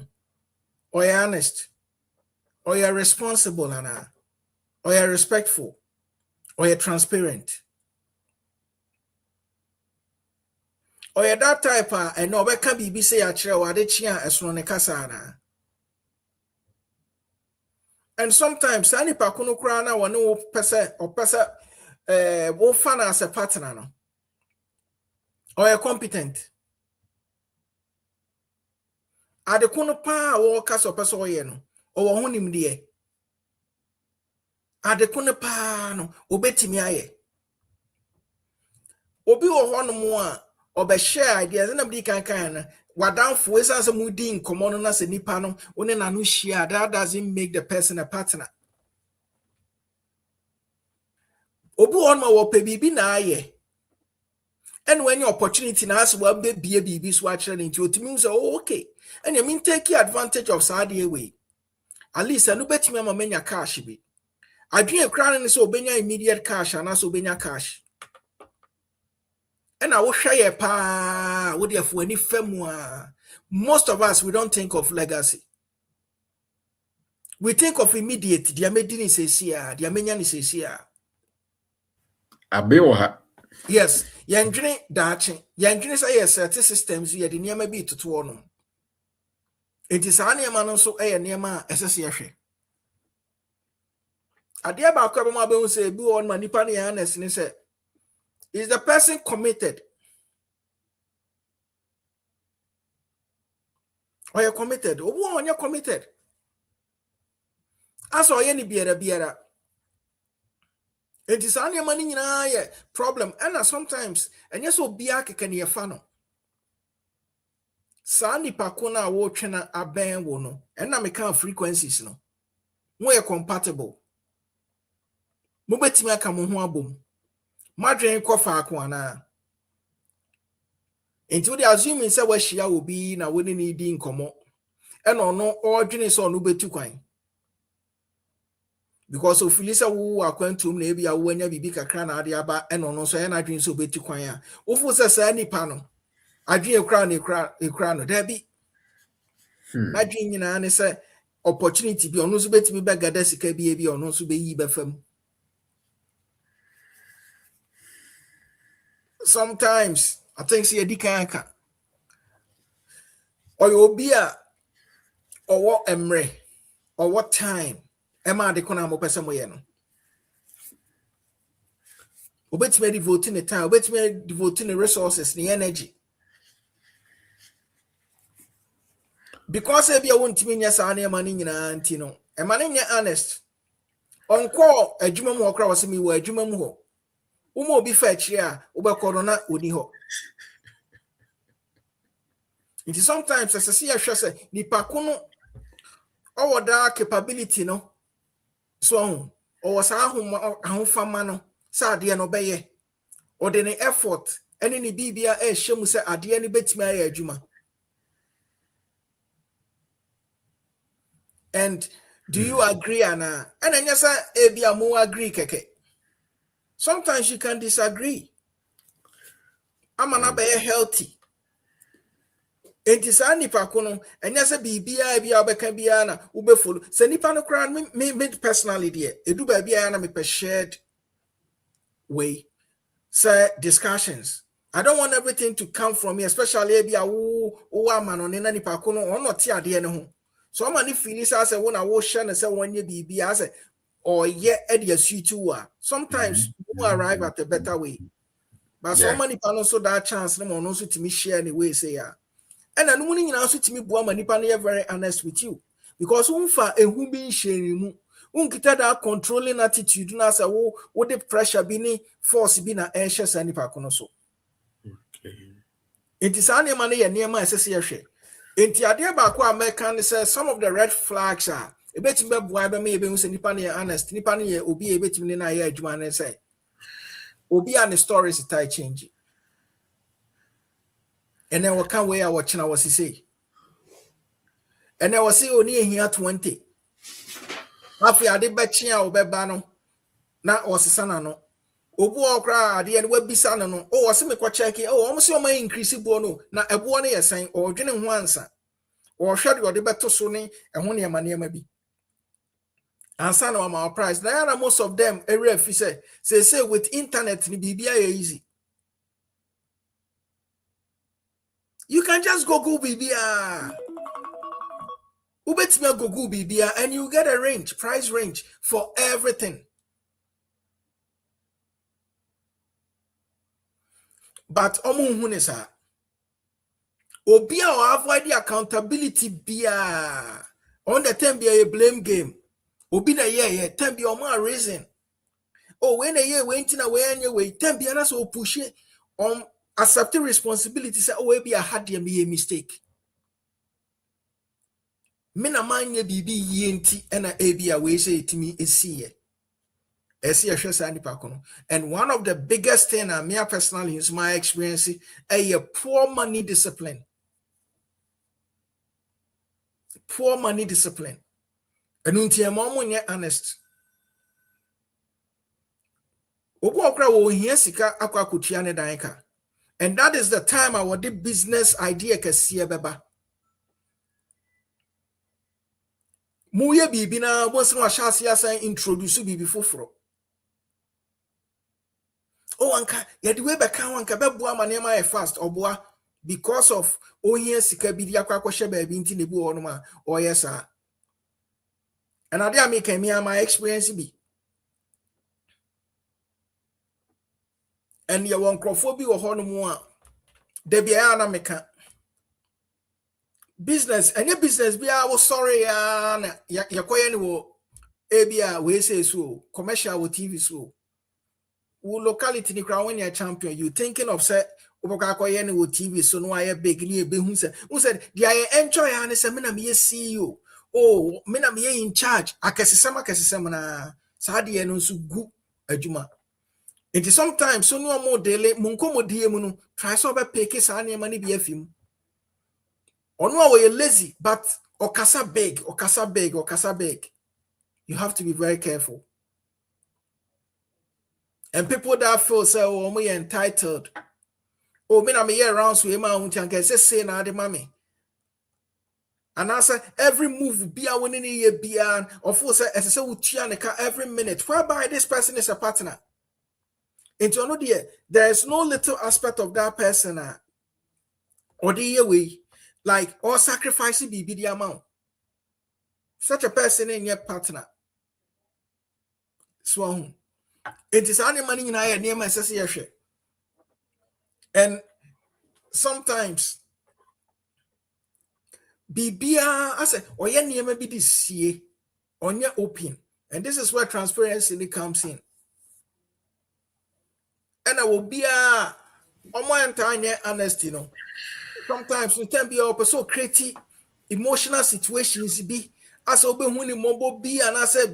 S2: or you honest or you responsible ana or you respectful or you transparent or you that type and no be can be say a kire wa de chia esono ne kasa na and sometimes any pakuno kura na wone wo pese or pese wo fan as a partner no or you competent adekuno pa wo kasa pese oye no o wo honim de adekuno pa no obetimi aye obi wo hono mo a or share ideas and nobody can what down for us as a moody in common as a nipano when an anushia that doesn't make the person a partner. Obu on my wope bibi na ye. And when your opportunity now well be a baby swatch into it means okay. And you mean take advantage of Saudi way. At least I no bet me mania cash be. I dream a crown and so benya immediate cash and also benya cash. And I will share pa what if any femwa. Most of us we don't think of legacy. We think of immediate, the medin is here, the Armenian is here.
S1: Abeoha.
S2: Yes, Yandrine Dachi, Yandrine say certain systems here, the near may be to one. It is any man also a near ma SSC. A dear Bakabama say, Boo on Manipani honest, and said, is the person committed? Or you're committed? Or when you're committed? As or any beera. It is only money in a problem, and sometimes, and yes, so biak can ye fano. Sani pakuna watching a band wono, and I make frequencies no. We're compatible. Mubetima kamuhua boom. Madrin kofa akwana. Until the assuming say where she will be na winning needing come. And or no ordinary so no betu kwine. Because of Felisa who are going to maybe a wenya bibi kakra na ade aba and no so na dream so betu kwan a ofu say ni pa no adwen ekra no there be na dream nyina ne say opportunity bi ono so betimi be gada sika bi ono so be yi be fam. Sometimes I think see edikan aka or you be a or what emre or what time Emma de kona mo pese mo ye no. Obetime devoting the time, obetime devoting the resources, the energy. Because if you want to mean yes, I am money in Antino. A man in honest. On call a jumum walk across me where jumum ho. Umo be fetch ya, uber corona uni ho. It is sometimes as I see a shase, ni pakuno or that capability no. So, or sa home famano, sa dear no baye. Or then effort, and any BBA shemu say adi any bet me juma. And do you agree, Anna? And then yes, I more agree, keke. Sometimes you can disagree. I'm not very healthy. It is any pakono, and yes, a BBA be can be Anna, ube follow. Senipano crown me personally, dear. A do baby Anna me per shared way. Say discussions. I don't want everything to come from me, especially if you are man on any pakono or not here, dear. No. So many feelings as a one I was sharing and say when you be as a or yet as you two are. Sometimes you arrive at a better way. But so many people also that chance no one also to me share anyway say yeah. And I'm winning also to me boy many people very honest with you. Because unfa a who be sharing mu unkita that controlling attitude na say what the pressure be ni force be na air share any pakono so. It is any money and near my SSC. Inti ade ba ko American say some of the red flags are e betimi be boa be me be hu se nipa na honest nipa na ye obi e betimi na ya adwuma na say obi an stories tie change and then what can we are watching our say and then was say oni ehia 20 afi ade be chia obeba no na osesa na no obu okra ade and we bisa no o wose me kwa check o omo se o ma increase bo no na ebo no yesen o dwene ho ansa or share your debate so ne ehho ne ma bi ansa na our price na most of them area fi say with internet ni bibia easy you can just Google bibia ubetime Google bibia and you get a price range for everything. But omo hu ne sa Obia or avoid the accountability bia on the time be a blame game. Obi na yeah time be o more reason. Oh when a year went in away anyway time be na so push it accepting responsibility say oh be a had a mistake. Me na manye bibi yenti ena ebia we say it me esi and one of the biggest thing me personally is my experience a poor money discipline. Poor money discipline. And until mom honest. And that is the time I would the business idea kasiye beba. Muye bibi na once no shasi asa introduce bibi foforo. Oh anka yedi we beka anka beboa manema e fast oboa because of ohia sika bi dia kwakwo hye ba bi nti ne bu ono ma oh yes sir. And I dey make me my experience be. And you want crofo bi wo ho no mu a de bia na meka business any business bia wo sorry ya na yakoye ni wo ebia we say so commercial wo TV so wo locality ni kra when you champion you thinking of say obokakoye ni wo TV so no aye big ni ebe hu said dia enjoy ya ne say me na me CEO oh me na me in charge akesesem na sa de no so gu adwuma. It is sometimes so no more daily munkomodie mu no try so be pick sa na ma ni bi afim. Ono we lazy but okasa big. You have to be very careful. And people that feel say oh me entitled. Oh me na me year round so e ma hu tan say na de mame. And I say every move be a winning year be an of course as I say utia every minute whereby this person is a partner. Into another year, there is no little aspect of that person or the year way like or sacrifice be the amount. Such a person in your partner. So it is only money in our name association. And sometimes Bibia, I say, or your name may be this year on your open. And this is where transparency comes in. And I will be on my entire honest, you know. Sometimes we can be up so creative emotional situations be as when mobile be and I say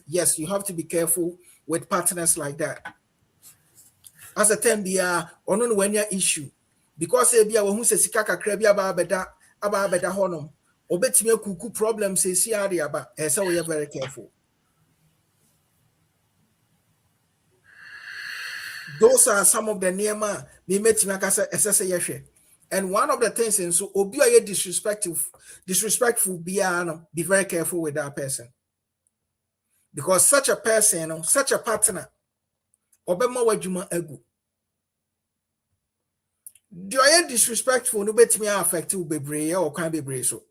S2: yes, you have to be careful with partners like that. As a time be on when your issue because be a who says sika kakra bi aba beda honum obetime kuku problems say see area aba so we are very careful. Those are some of the nema me metime akasa esese yehwe. And one of the things in so obi aye disrespectful be very careful with that person. Because such a person, such a partner, obema wajuma egu. Do I disrespectful no bet me affect you bebre or can be brace so.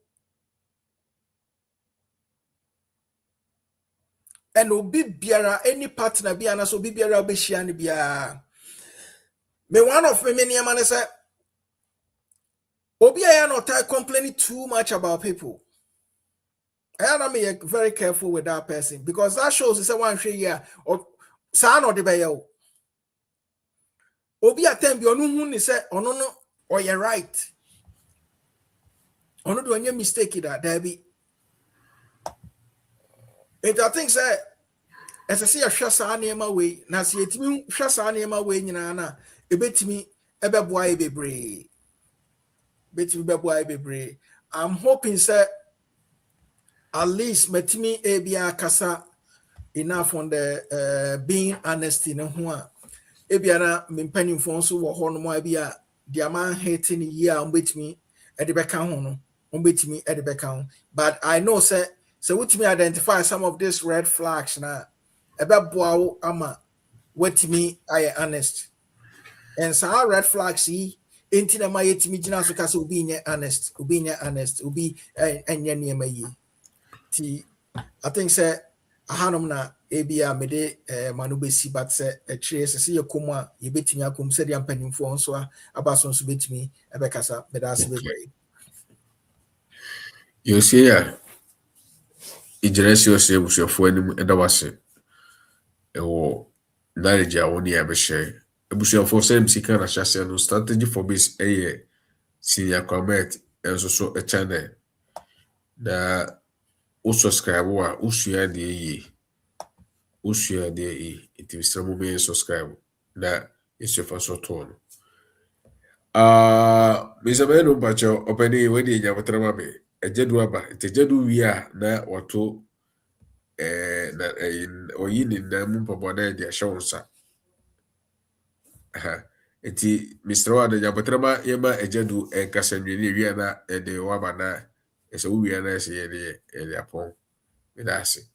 S2: And obi biara any partner be ana so biara be shia ni bia. Me one of me many man say obi I not complaining too much about people. I am very careful with that person because that shows is a one year or son or the bayo. Obi attend you no say oh no or you're right. Oh no do any mistake that there be. And I think say as I see a shasa anema way, na see it me shasa anema way nyina e betimi ebeboa bebre. Betimi beboa bebre. I'm hoping say at least metimi ebia kasa enough on the being honest in ho ebiana mempani fon so wo ho no mo abia dia man hating year betimi e de beka ho no betimi e de beka ho. But I know say which me identify some of these red flags na ebeboa ama wetimi I honest. And some red flags see intina ma yetimi gina so kasa obi nye honest obi enye niema yi ti I think say ahanom na ebia mede manu besi but say a trace say yakoma ye betimi akom say dia mpanimfo nso abaso nso betimi ebekasa meda ase bebre
S1: you see ya ijeresio se busuafo anim edawase ewo knowledge a woni ya be share abusuafo sɛ msika na hyɛ no strategy for base ɛyɛ senior comment ɛnso so channel na wo subscribe a usua de yi it is some be subscribe na isufa so to no Mr. no bacho openi wedi nya botrama me ejedu aba ejedu wi a na wato na oyi ni na mu pobo na de ahye wonsa eti Mr. Wa de nya botrama yema ejedu enkasa nwini wi na de waba na ese wi na ese ye apon me da ase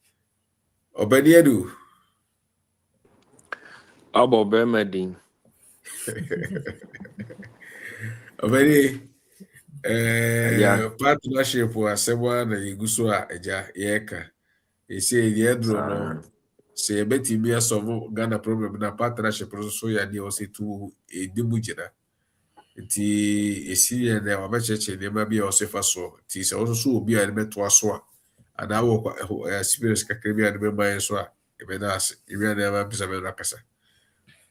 S1: obeni edu
S6: Abo Bermadine.
S1: obeni
S6: Yeah.
S1: partnership wa sebo na iguso a eja yeka ese ye dro no se betimi asolve Ghana problem na partnership so ya ni o se tu edimu jina nti esi ye na wa becheche ne ma bia o se fa so ti se o so obi a ne beto aso a ana wo experience kakra bia ne be man so a e be na ase e bia na ma bisa be na kasa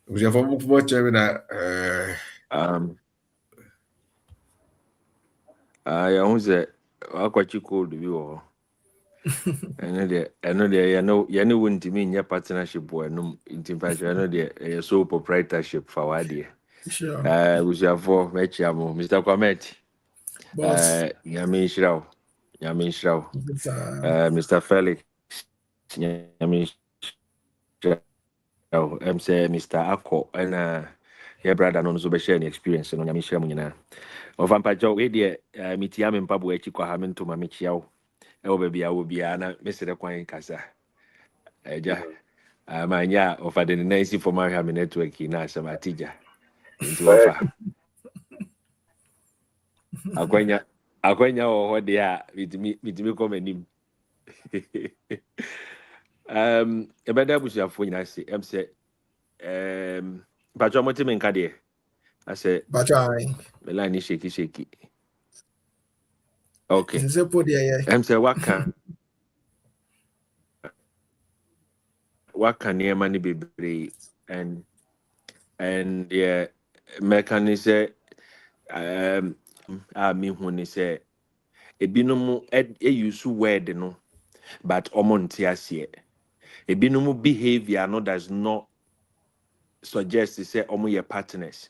S1: o je fa mu ko che na
S6: Ya hu se akwachi cold bi wo. Eno de ya no wontimi nya partnership wo enum intimfaction eno de so proprietorship for wade.
S2: Sure.
S6: Usiafo mechiamo Mr. Kwamet.
S2: Boss.
S6: Nyame nhyiraw. Mr. Felix. Nyame nhyiraw. Say Mr. Akko and your brother no so be share any experience no nyame nhyira mu nyina. Ovampa jo we de mitia me mpabo achi kwa ha me ntoma me chiawo. E ba bia wo bia na mesere kwan kasa. Eja. Amanya ofa de na isi for my network na asem atija. Nti ofa. Akwanya ho de a mitimi komanim. Ebeda busuafo nyina se em se pacho moti me nka de. Ase
S2: Bachai.
S6: melani sheki. Okay.
S2: Is it put there?
S6: Em se waka niema ni bebre and yeah mechanism me hu ni say ebinom use word no but omonte ase ebinom behavior no does not suggest say omo ye partners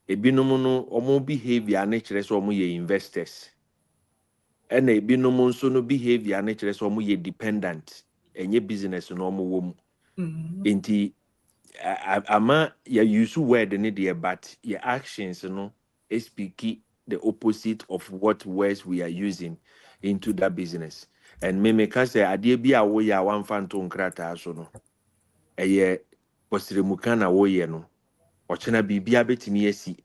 S6: ebinom no omo behavior na kire say omo ye investors and ebinom nso no behavior na kire say omo ye dependent enye business no omo wo mu enti ama ya use word in there but your actions no speak the opposite of what words we are using into that business and me can say ade bi a wo ya wan fanto nkrata so no eye posremuka na wo ye no ochena bibia betimi asi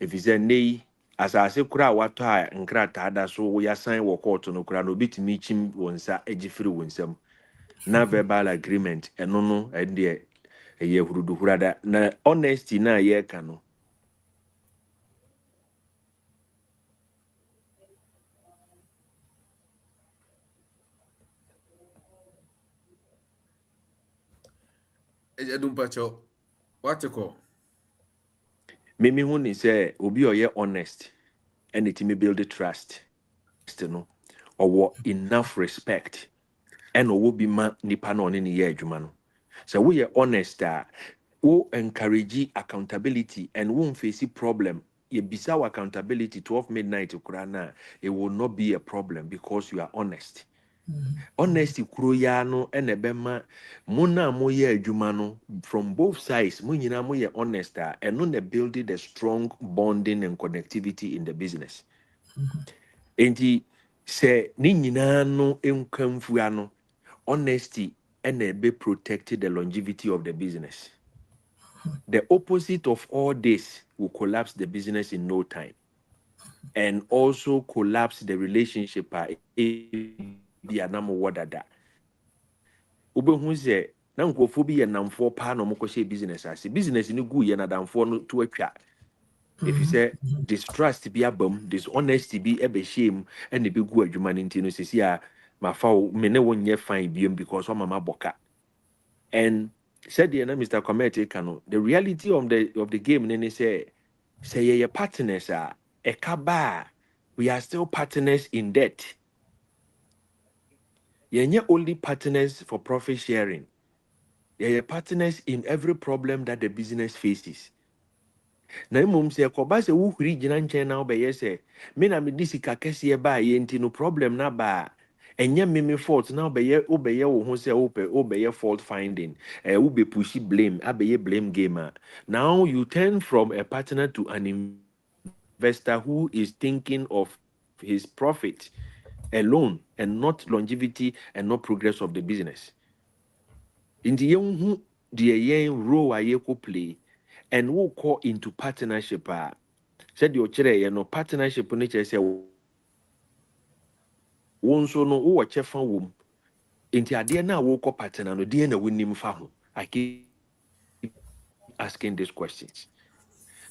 S6: efize nei asase kura wato a nkrata da so wo ya sign wo court no kura no betimi chim wonsa agifiri wonsam na verbal agreement eno no ende eye huruda na honesty na ye ka no
S1: ejedu pacho what you call
S6: mimi hu ni say obi oye honest and it me build trust no or enough respect and owo bi ma nipa na oni ye adwuma no so we are honest wo encourage accountability and won't face problem ye bisa accountability 12 midnight kurana it will not be a problem because you are honest. Honesty kuro ya no ene bema muna mo ye adwuma no from both sides mo nyina mo ye honest eno na building the strong bonding and connectivity in the business. Enti se ni nyina no enkamfu ano honesty ene be protected the longevity of the business. The opposite of all this will collapse the business in no time and also collapse the relationship be anamo wadada. Ubehu se na nkofo bi ye namfo pa na omko she business ase business ni gu ye na damfo no to atwa. If you say distrust be abam, dishonesty be ebe shame and be gu adwuma nti no sesi a ma fa me ne wonye fine biem because o mama boka. And said the Mr. Comete Kano, the reality of the game, then say your partners are a kaba. We are still partners in debt. You're only partners for profit sharing. You're partners in every problem that the business faces. Na mmom sɛ kɔba sɛ wohuri gyina nkyɛn na wobɛyɛ sɛ me na mede sika kɛseɛ baa yɛ nti no problem na baa ɛnyɛ me fault na wobɛyɛ wo ho sɛ wobɛyɛ fault finding wobɛpushi blame abɛyɛ blame game a now you turn from a partner to an investor who is thinking of his profit alone and not longevity and not progress of the business. Nti yɛnhu deɛ yɛn role a yɛkɔ play and we'll call into partnership. Said your chere, partnership on nature say one so no wo chefa wom. Inti ade na wo call partner no de na wonim fa ho. I keep asking these questions.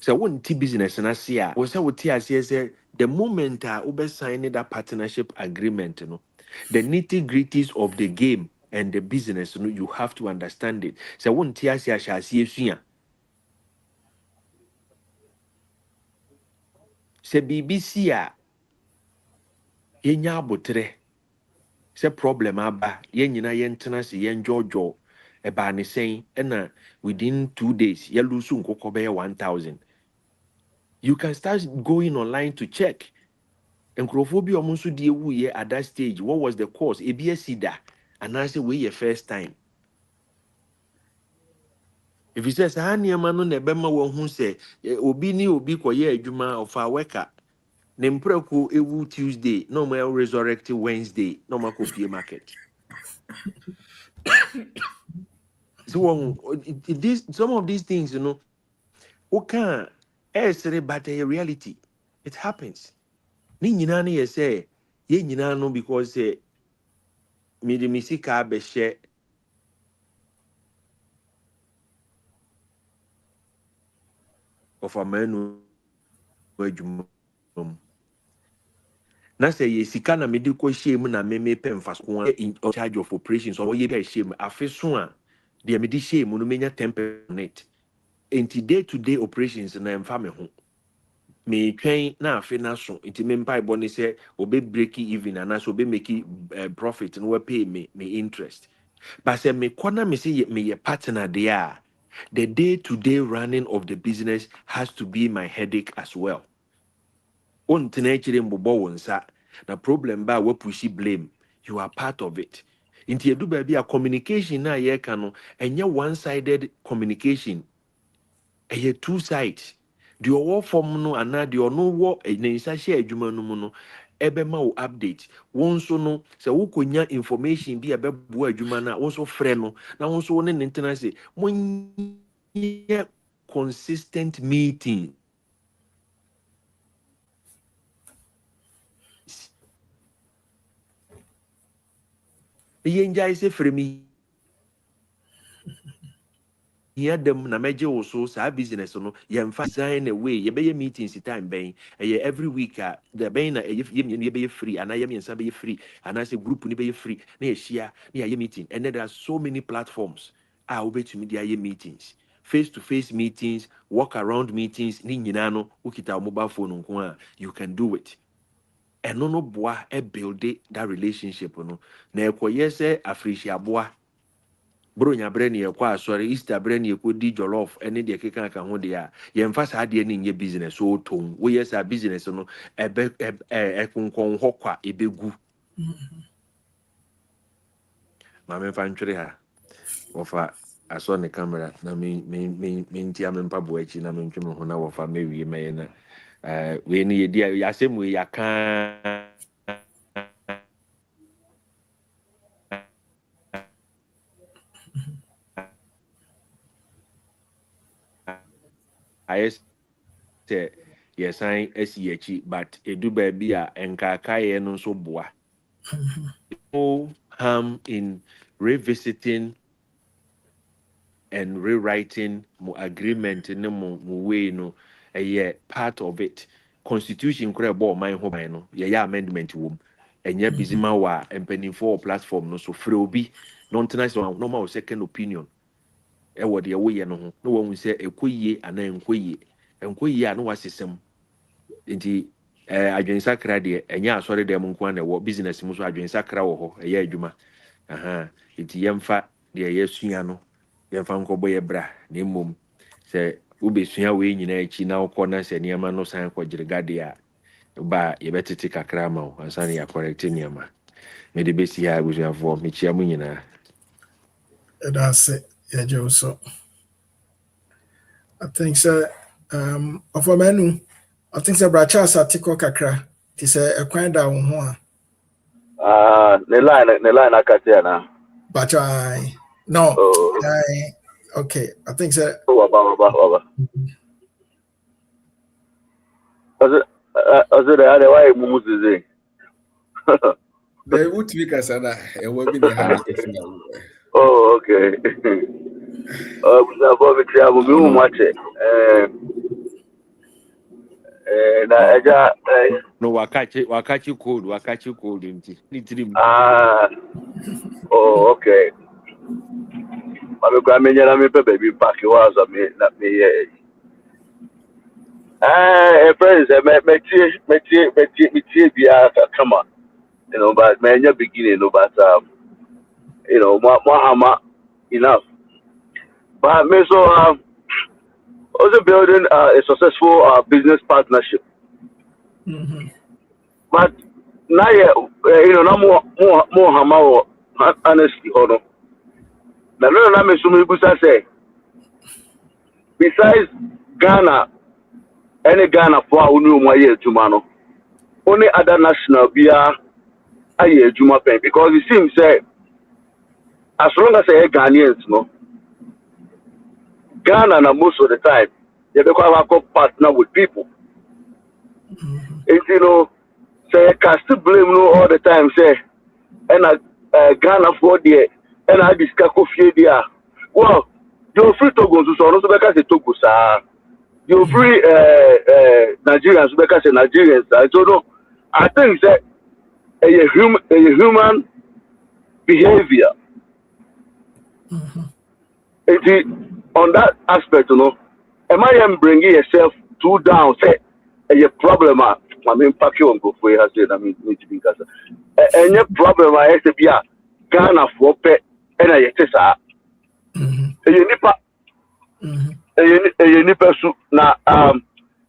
S6: So one T business na sia, wo say wo ti ase say the moment we sign that partnership agreement no, the nitty-gritties of the game and the business no, you have to understand it. So one ti ase ahase sua. Se BBC a yenya abotre sɛ problem aba yɛn nyinaa yɛntena se yɛn dwɔdwɔ ɛbaa ne sɛn ɛna within 2 days yɛlusu nkokɔ bɛyɛ 1000 you can start going online to check nkurɔfoɔ bi a ɔmo nso de ewuyɛ at that stage what was the cause ebi asi da anaasɛ wei yɛ first time if you say saa nneɛma no na ɛbɛma wɔn ho sɛ obi ne obi kɔyɛ adwuma ɔfa wɛka ne mprɛko ewu Tuesday na ɔmo resurrect Wednesday na ɔmo akɔ market. So some of these things, who can but a reality. It happens. Ni nyina na say ye nyina no because me de misika be share of a man adwuma. Na say ye sika na me de ko shame na me pem fasko in charge of operations or ye be shame afeso a de me de shame no menya 10% on it. Enti day to day operations na emfa me ho. Me train na afe na so nti me mpa ibɔ ne sɛ obe break even and so obe make profit and we pay me interest but say me kɔ na me say me ye partner there the day to day running of the business has to be my headache as well on tena chire mbobɔ wo nsa na problem ba we pushi blame you are part of it nti edu ba bi a communication na ye ka no enye one sided communication ɛyɛ two sides the ɔwɔ fam no anaa deɛ ɔno wɔ ne nsa hyɛ adwuma no mu no ɛbɛma wo update wo nso no sɛ wokɔnya information bi a ɛbɛboa adwuma no a wo nso frɛ no na wo nso wo ne ne ntena se monyɛ consistent meeting yɛngyae sɛ frɛ me here them na meje also sa business no ye mfa sign away ye be meetings time ben every week the ben na ye be free and I am yensa be free and I say group ni be free na ye share na ye meeting and there are so many platforms to media ye meetings face to face meetings walk around meetings ni nyina no ukita mobile phone nko a you can do it and no boa e build that relationship no na ekoye se afrishia boa bro nya bre ne yakwa asore Easter bre ne yakodi jollof ene de keka ka ho de a ye mfa sa de ne nye business so tom wo yes a business no ebe konkon hokwa ebegu ma me fa ntwere ha wofa aso ne camera na me ntia me mpa bo achi na me ntwe me ho na wofa me wie me na we ne ye dia yasem we yaka ayes te yesan asi achi but edu ba bi a enkaka ye no so boa no harm in revisiting and rewriting mo agreement in mo way no part of it constitution kura bo man ho ban no ye amendment wom enya bizima wa empanifo platform no so frɛ obi no international normal second opinion ɛwɔ deɛ woyɛ no ho na wɔn sɛ ɛkɔ yie anaa nkɔ yie a no wasesɛm nti adwensakra deɛ ɛnyɛ asɔre dɛm nko ana ɛwɔ business mu so adwensakra wɔ hɔ ɛyɛ adwuma nti yɛmfa deɛ yɛsua no yɛmfa nkɔbɔ yɛ bra na mmom sɛ wobɛsua wei nyinaa akyi na wokɔ na sɛ nneɛma no san kɔgyere gade a ba yɛbɛtete kakra ma wo ansa ne yɛakɔrɛkte nneɛma mede bɛsi ha abusuafoɔ mekyia mu nyinaa
S2: That's it. Yeah, Joe. So I think so. Of a menu, I think the brachas article kakra. It's a kind of one.
S7: The line I cut here now.
S2: But no. Okay. I think so.
S7: Over. Was it the other way? Moses.
S1: They would be Casana, and we'll be the hand.
S7: Oh, okay.
S6: no wakachi code nti
S7: oh, okay. I'm going to baby pack you was me friends, come on. You know, but man, you're beginning, but you know, more enough. But me so also building a successful business partnership. But now you know, no more hammer honesty, hold on. Now I'm assuming you say besides Ghana, any Ghana for who knew my year to only other national be a year Juma pen because it seems say as long as I Ghanaians, no Ghana na most of the time they become a partner with people. And you know, say can still blame no all the time, say and Ghana for there and I discuss coffee there. Well, you're free to go to so because they took us you're free Nigerians because Nigerians. I don't know. I think that a human behavior. On that aspect, you know, am I bringing yourself too down? Say a problem. I mean, pack you on go for you. I said, I mean, need to be because any problem I have to be a Ghana for pet and I say, you need person na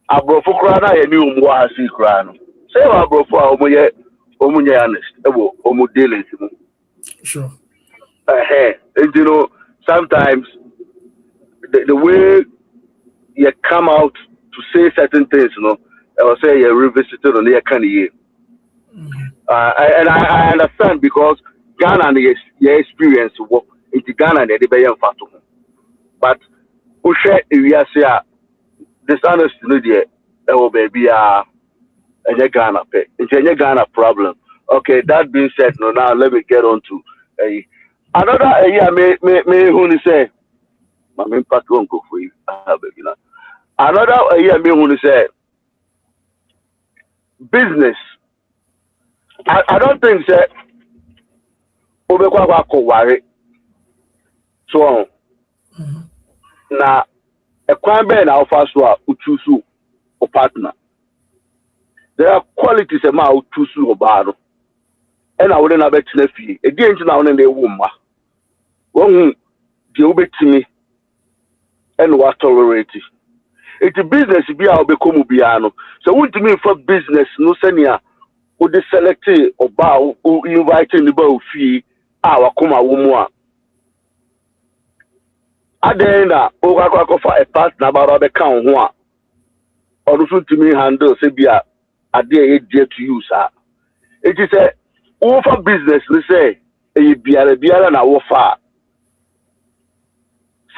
S7: abrofo kra na ye ni omu asi kra no say abrofo a omunye honest ebo omu dealings mu
S2: Sure.
S7: You know, sometimes the way you come out to say certain things, you know, or say you're revisited on your kind of year. And I understand because Ghana and your experience work into Ghana and the but who share area say dishonest no there will be and Ghana pay. It's a Ghana problem. Okay, that being said, no, now let me get on to another may who say my main part won't go for you. Another may who say business. I don't think that Obekwa ko worry. So na a crime ben alpha so uchusu or partner. There are qualities a ma uchusu or bado. And I wouldn't have a fee. Again, now and then woman. One give it to me and what tolerate it. It's a business be our become biano. So what do you mean for business? No senior who they select or bow who inviting the bow fee our kuma woman. At the end, for a partner about the count one. Or to me handle Sabia a day dear to use her. It is a over business, let's say, a biara and our far.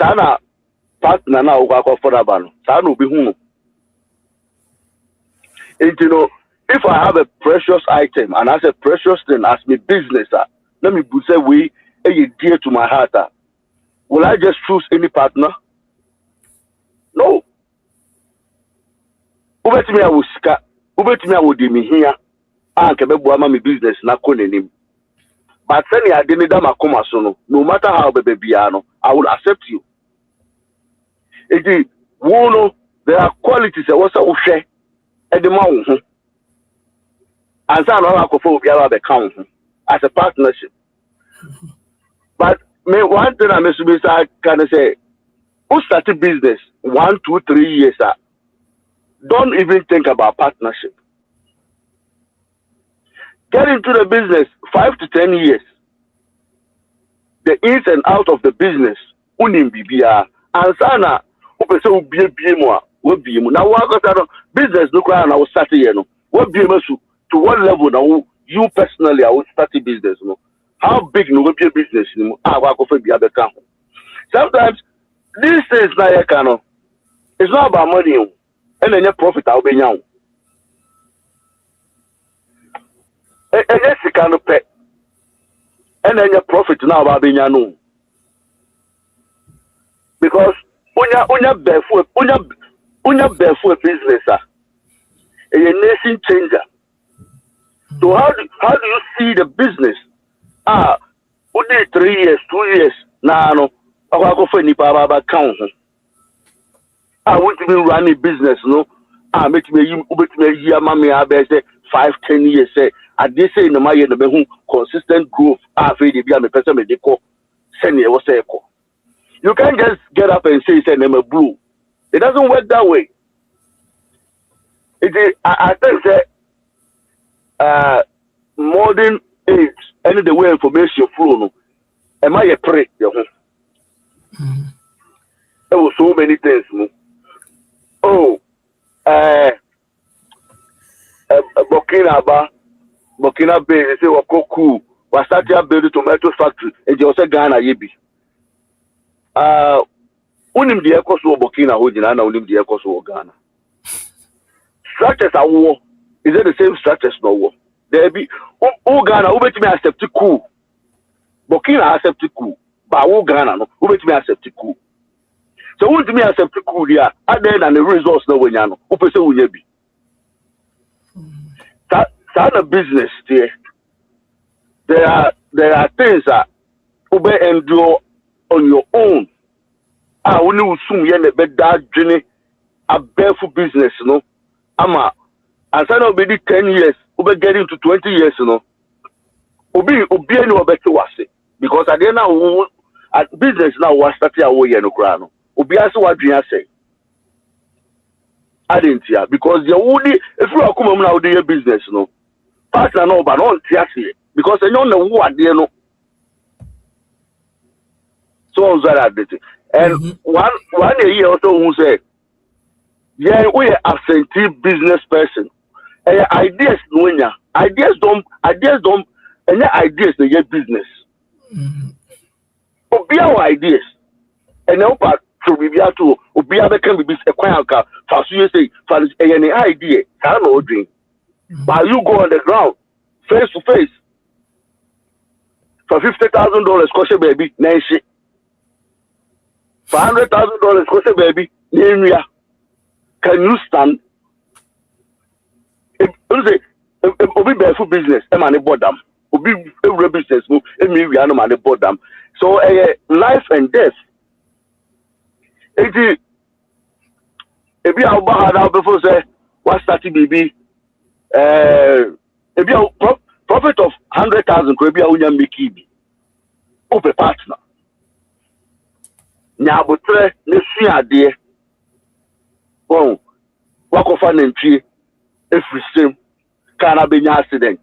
S7: Sana partner now for the ban. Sana will be home. And you know, if I have a precious item and as a precious thing as my business, let me say we a dear to my heart. Will I just choose any partner? No. Over to me, I will scat. Over to me, I will do me here. I can be my business, not calling him. But send I didn't come no matter how baby piano, I will accept you. It is there are qualities that was a share at the mountain. And some of our account as a partnership. But one thing I must kind of say, who started business 1, 2, 3 years? Don't even think about partnership. Get into the business 5 to 10 years. The ins and out of the business, unim bibia. And sana, upese ubie more. What be now? What got business? No cry and I will start here. No, what be to what level now? You personally, I will start a business. No, how big no will be a business? No, I will go for the other camp. Sometimes these things like it's not about money, and then your profit I'll be now. And yes, you can pay, and then your profit now about being known. Because unya barefoot business a nation changer. So how do you see the business? Only 3 years, 2 years. No. I go for any baba account. I want to be running business, no. Make me year, mommy. I say 5, 10 years. Say I did say in the my consistent growth. I feel the be a person me deco. Send me was say. You can't just get up and say name a blue. It doesn't work that way. It is, I think that modern age and the way information flow. No, am I a prey? There were so many things. No? Oh, Burkina Bay, they say, "Wako cool." We started building tomato factory, and they also Ghana yebi. Unim the echo so Burkina Hojina, na unim the echo so Ghana. Structures are war. Is it the same structures no war? There be Ghana, who bet me accept cool. Burkina accept cool, but Ghana no, who bet me accept cool. So who bet me accept cool here? Other than the results no when you know, who person will be? Start a business there. There are things that you be endure on your own. When you assume you have a bad journey, a barefoot business, you know. And so now be 10 years, you be getting to 20 years, you know. Obi any better was it because at the end now at business now was starting away no crown. Obi also what you say. I didn't hear because the only if you are coming now do your business, you know. Partner no, but not hear because they don't know what they know. So that did it. And one year also who say, yeah, we are absentee business person. Ideas no ideas don't and the ideas they get business. Obi our ideas. And now part to be able to Obi can be a quiet car. Fast you say for any idea, can no dream. But you go on the ground, face to face, for $50,000, cost baby, nice shit. For $100,000, cost baby, name can you stand? Obi barefoot business, a man bought them. Obi business move, a million man bought them. So life and death. If you are bad before say what's that baby? If you profit of 100,000, could be a union make it open partner. Now, but let's see a day. Oh, walk off an entry if we stream can have been an accident.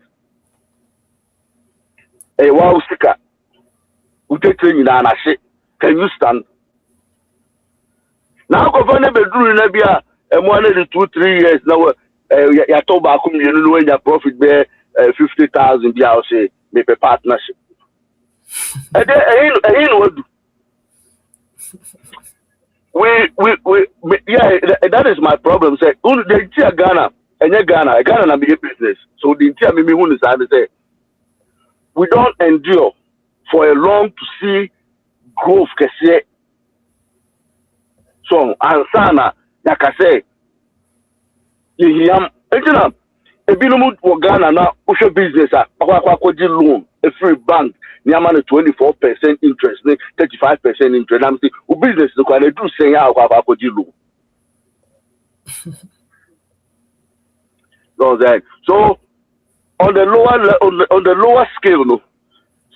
S7: A wow sticker. We take training and I say, can you stand? Now, go for never doing Nabia and 1 to 2, 3 years now. You talk about you know when your profit bear 50,000, be I'll say make a partnership. And then I know yeah, that is my problem. Say, the entire Ghana and Ghana na big business. So the entire me who is say we don't endure for a long to see growth. So ansana like I say. A binomut for Ghana now, push a business, a loan, a free bank, near man 24% interest, 35% interest. I'm saying, business look at do saying how I could you know that. So on the lower scale, no,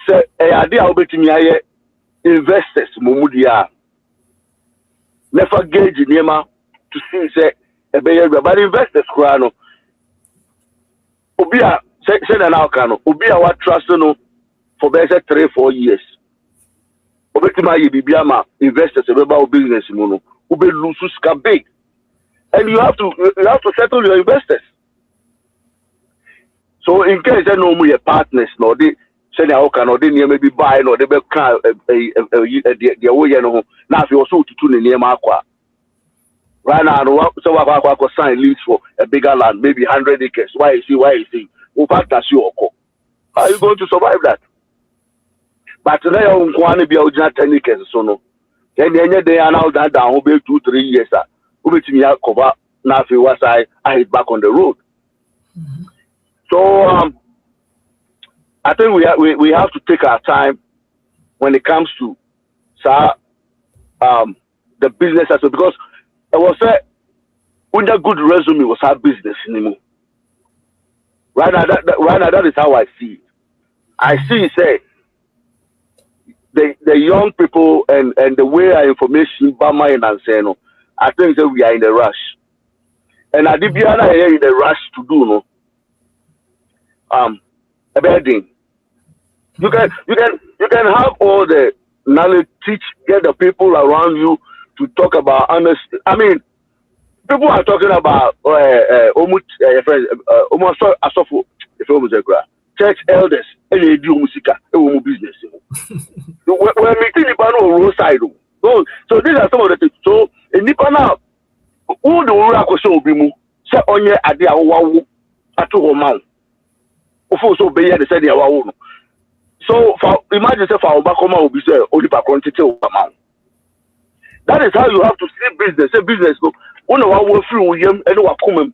S7: say idea will be to investors, Mumudia. Never gauge Nema to see say a better, but investors, Krano. Ubia say an outcome. Ubia what trust no for better 3-4 years. Obetima Yibiama investors about business mono. Ube lusus big. And you have to settle your investors. So in case they know your partners, no, they say they can or they maybe buy or they be car the way you know. Now if you also to tune in near Marqua. Right now, so I could sign lease for a bigger land, maybe 100 acres. Why is he? Who partners you or how are you going to survive that? But today on Kwan be original 10 acres, so no. Then they are now that down over 2-3 years. Who me cover now if was I hit back on the road. So I think we have to take our time when it comes to the business as well, because I was say when a good resume was our business anymore. Right now that is how I see it. I see say the young people and the way our information Bama and Anseno, I think that we are in a rush. And I did be in a rush to do no a bad thing. You can have all the knowledge, get the people around you to talk about honesty. I mean, people are talking about almost church elders and they do musica, business. We're meeting the panel roadside. So these are some of the things. So in the panel, who the Ura show bimu, say on your idea at home. Also, be the said so imagine if our Bakoma will be say only by quantity of amount. That is how you have to see business. Say business go. One of our through him and what come.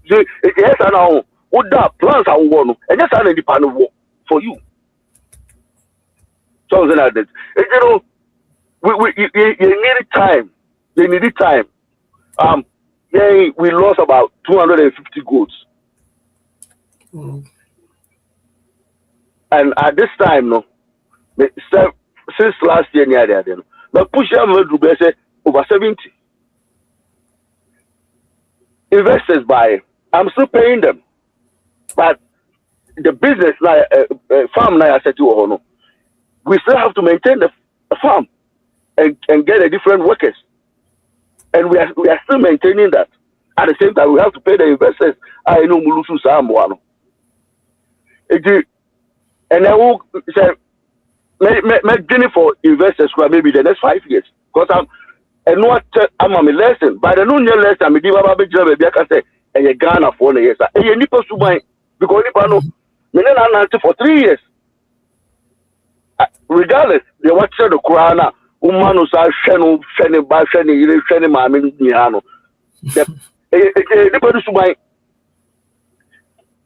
S7: Say yes, and now what that plans are one and just an independent work for you. Something like that. You know, you need time. They need time. Yeah, we lost about 250 goats. And at this time, no, since last year, near there, but push them over 70. Investors buy. I'm still paying them, but the business, like farm, like I said to you, no, we still have to maintain the farm and get a different workers, and we are still maintaining that. At the same time, we have to pay the investors. I know Mulusu Samuano. And I will say, make dinner for investors for maybe the next 5 years. Because I'm a lesson. By the new lesson, I'm a big job. I can say, and you Ghana for the years. And you need to buy because you know, for 3 years. Regardless, they watch the Kurana, Umano, Shani, Bashani, Shani, Mammy, Niano.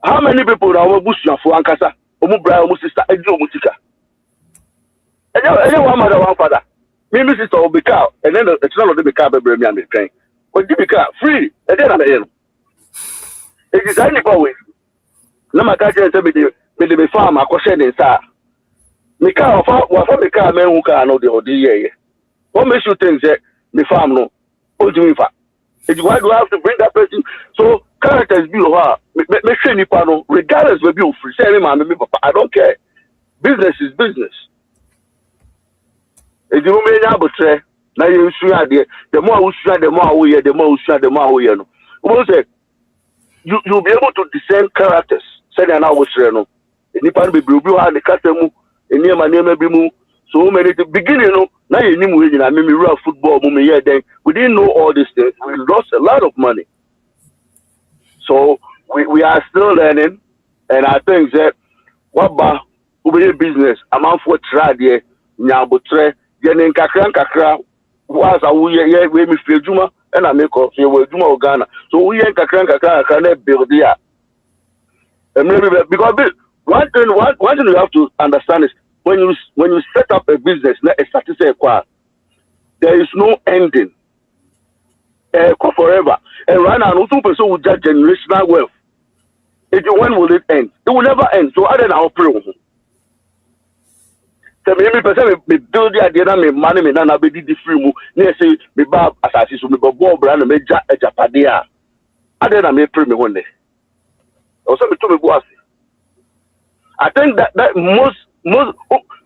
S7: How many people are bush for Ankasa? Brother, sister, and you, Musika. And one mother, one father. Me, sister, will be cow, and then it's not the car, baby, I'm train. But give me car free, and then I'm in. It is any way. No, my cousin said, me farm, I question in Sir. Me car, was the car, man who can know the ODA. What makes you think that me farm no? What do you mean? It's why do I have to bring that person? So, characters be make sure any panel, regardless of you free. Say, I don't care. Business is business. If you may not say, now you see the more we share, the more we hear, the more we share, the more we hear. What say? You'll be able to discern characters. Say, an hour, no. Any pan be blue, and the customer, and near my name, be so many at the beginning, now you knew I mean, real football, then we didn't know all these things. We lost a lot of money. So we are still learning, and I think that what about business? I'm out for try there. Now, but try getting kakra. Was a we me feel Juma, and I make up here with Juma Ghana. So we ain't kakra can build there. And maybe because one thing you have to understand is when you set up a business, it's to say there is no ending. Forever. And right now, no person will just generational wealth. When will it end? It will never end. So other than our prayer. So maybe person me build the idea that me money me na be di free mu. Na say me ba asasi so me bo brand me ja ejapadea. Other than me pray me one day. Also me to me go. I think that most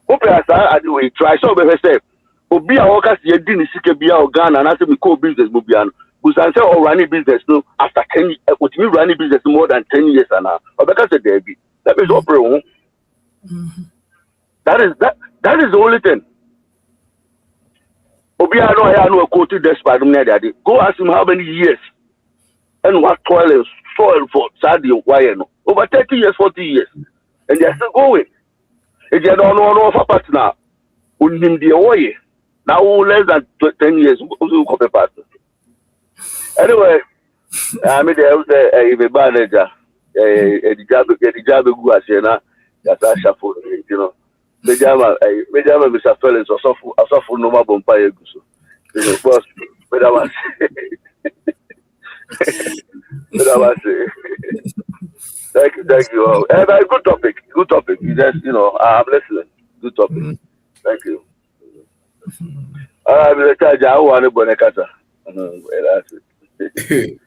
S7: open as we try so be say obi a workers ye di ni sike bia o Ghana na say me co business mo bia no busan say o running business no after 10 with me running business more than 10 years and now obeka say there be that means operate that is the only thing obi a no ya no go to despite me there go ask him how many years and what toil and soil for sadi why no over 30 years 40 years and they are still going if you don't know for partner unim the way now less than 10 years who copy pass anyway I mean there was a manager the job go as na that shuffle you know me jama Mr. Felix also normal bompa eguso you know boss me that was thank you all. Good topic you just you know I'm listening good topic thank you me charge I want to bonekata that's it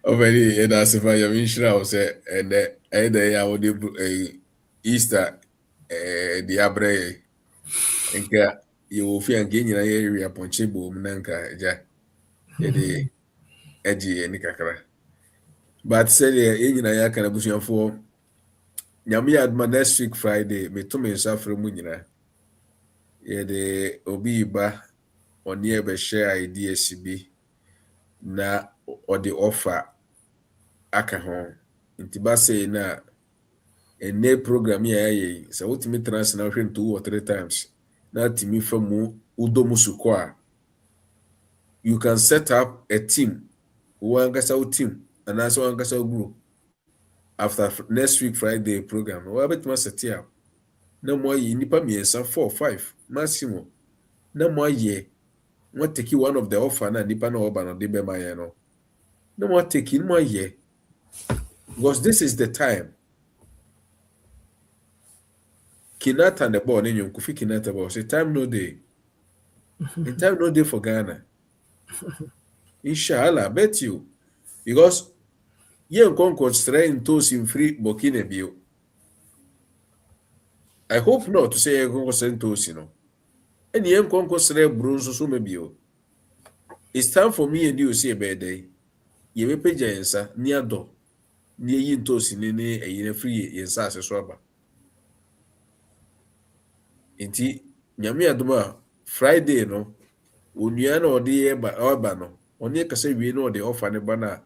S1: Already, and as if I am sure I was and I would Easter, the Abre, and you will feel again in an area Ponchibo, Nanka, ja, the edgy and Nikakara. But said, in a Yakanabusian for Yami my next week Friday, me to me suffer Munina. Yeah, the Obiba or nearby share ideas be na or the offer. Aka ho nti ba say na ene program ya ye so ultimate transfer na 2 or 3 times na timi famu udo musuko a you can set up a team wangasa team and also wangasa group after next week Friday program wa bet ma set up na mo yi nipa miensa 4 5 maximum na mo ye what take one of the offer na nipa na oba no de be ma ye no na mo take mo ye because this is the time. Kinata and the ball, and you Kofi Kinata ball. Say time no day. In time no day for Ghana. Inshallah, I bet you. Because you can constrain those in free Burkina Bio. I hope not to say you can constrain those, you know. And you can constrain Bruns so maybe. It's time for me and you to say a bad day. You may pay Jansa near door. Near yin toast in a free in Sasa Swaba. Inti, Yami Aduma, Friday, no. Unyana or the Ebano. Onye kase wie no de offer ne bana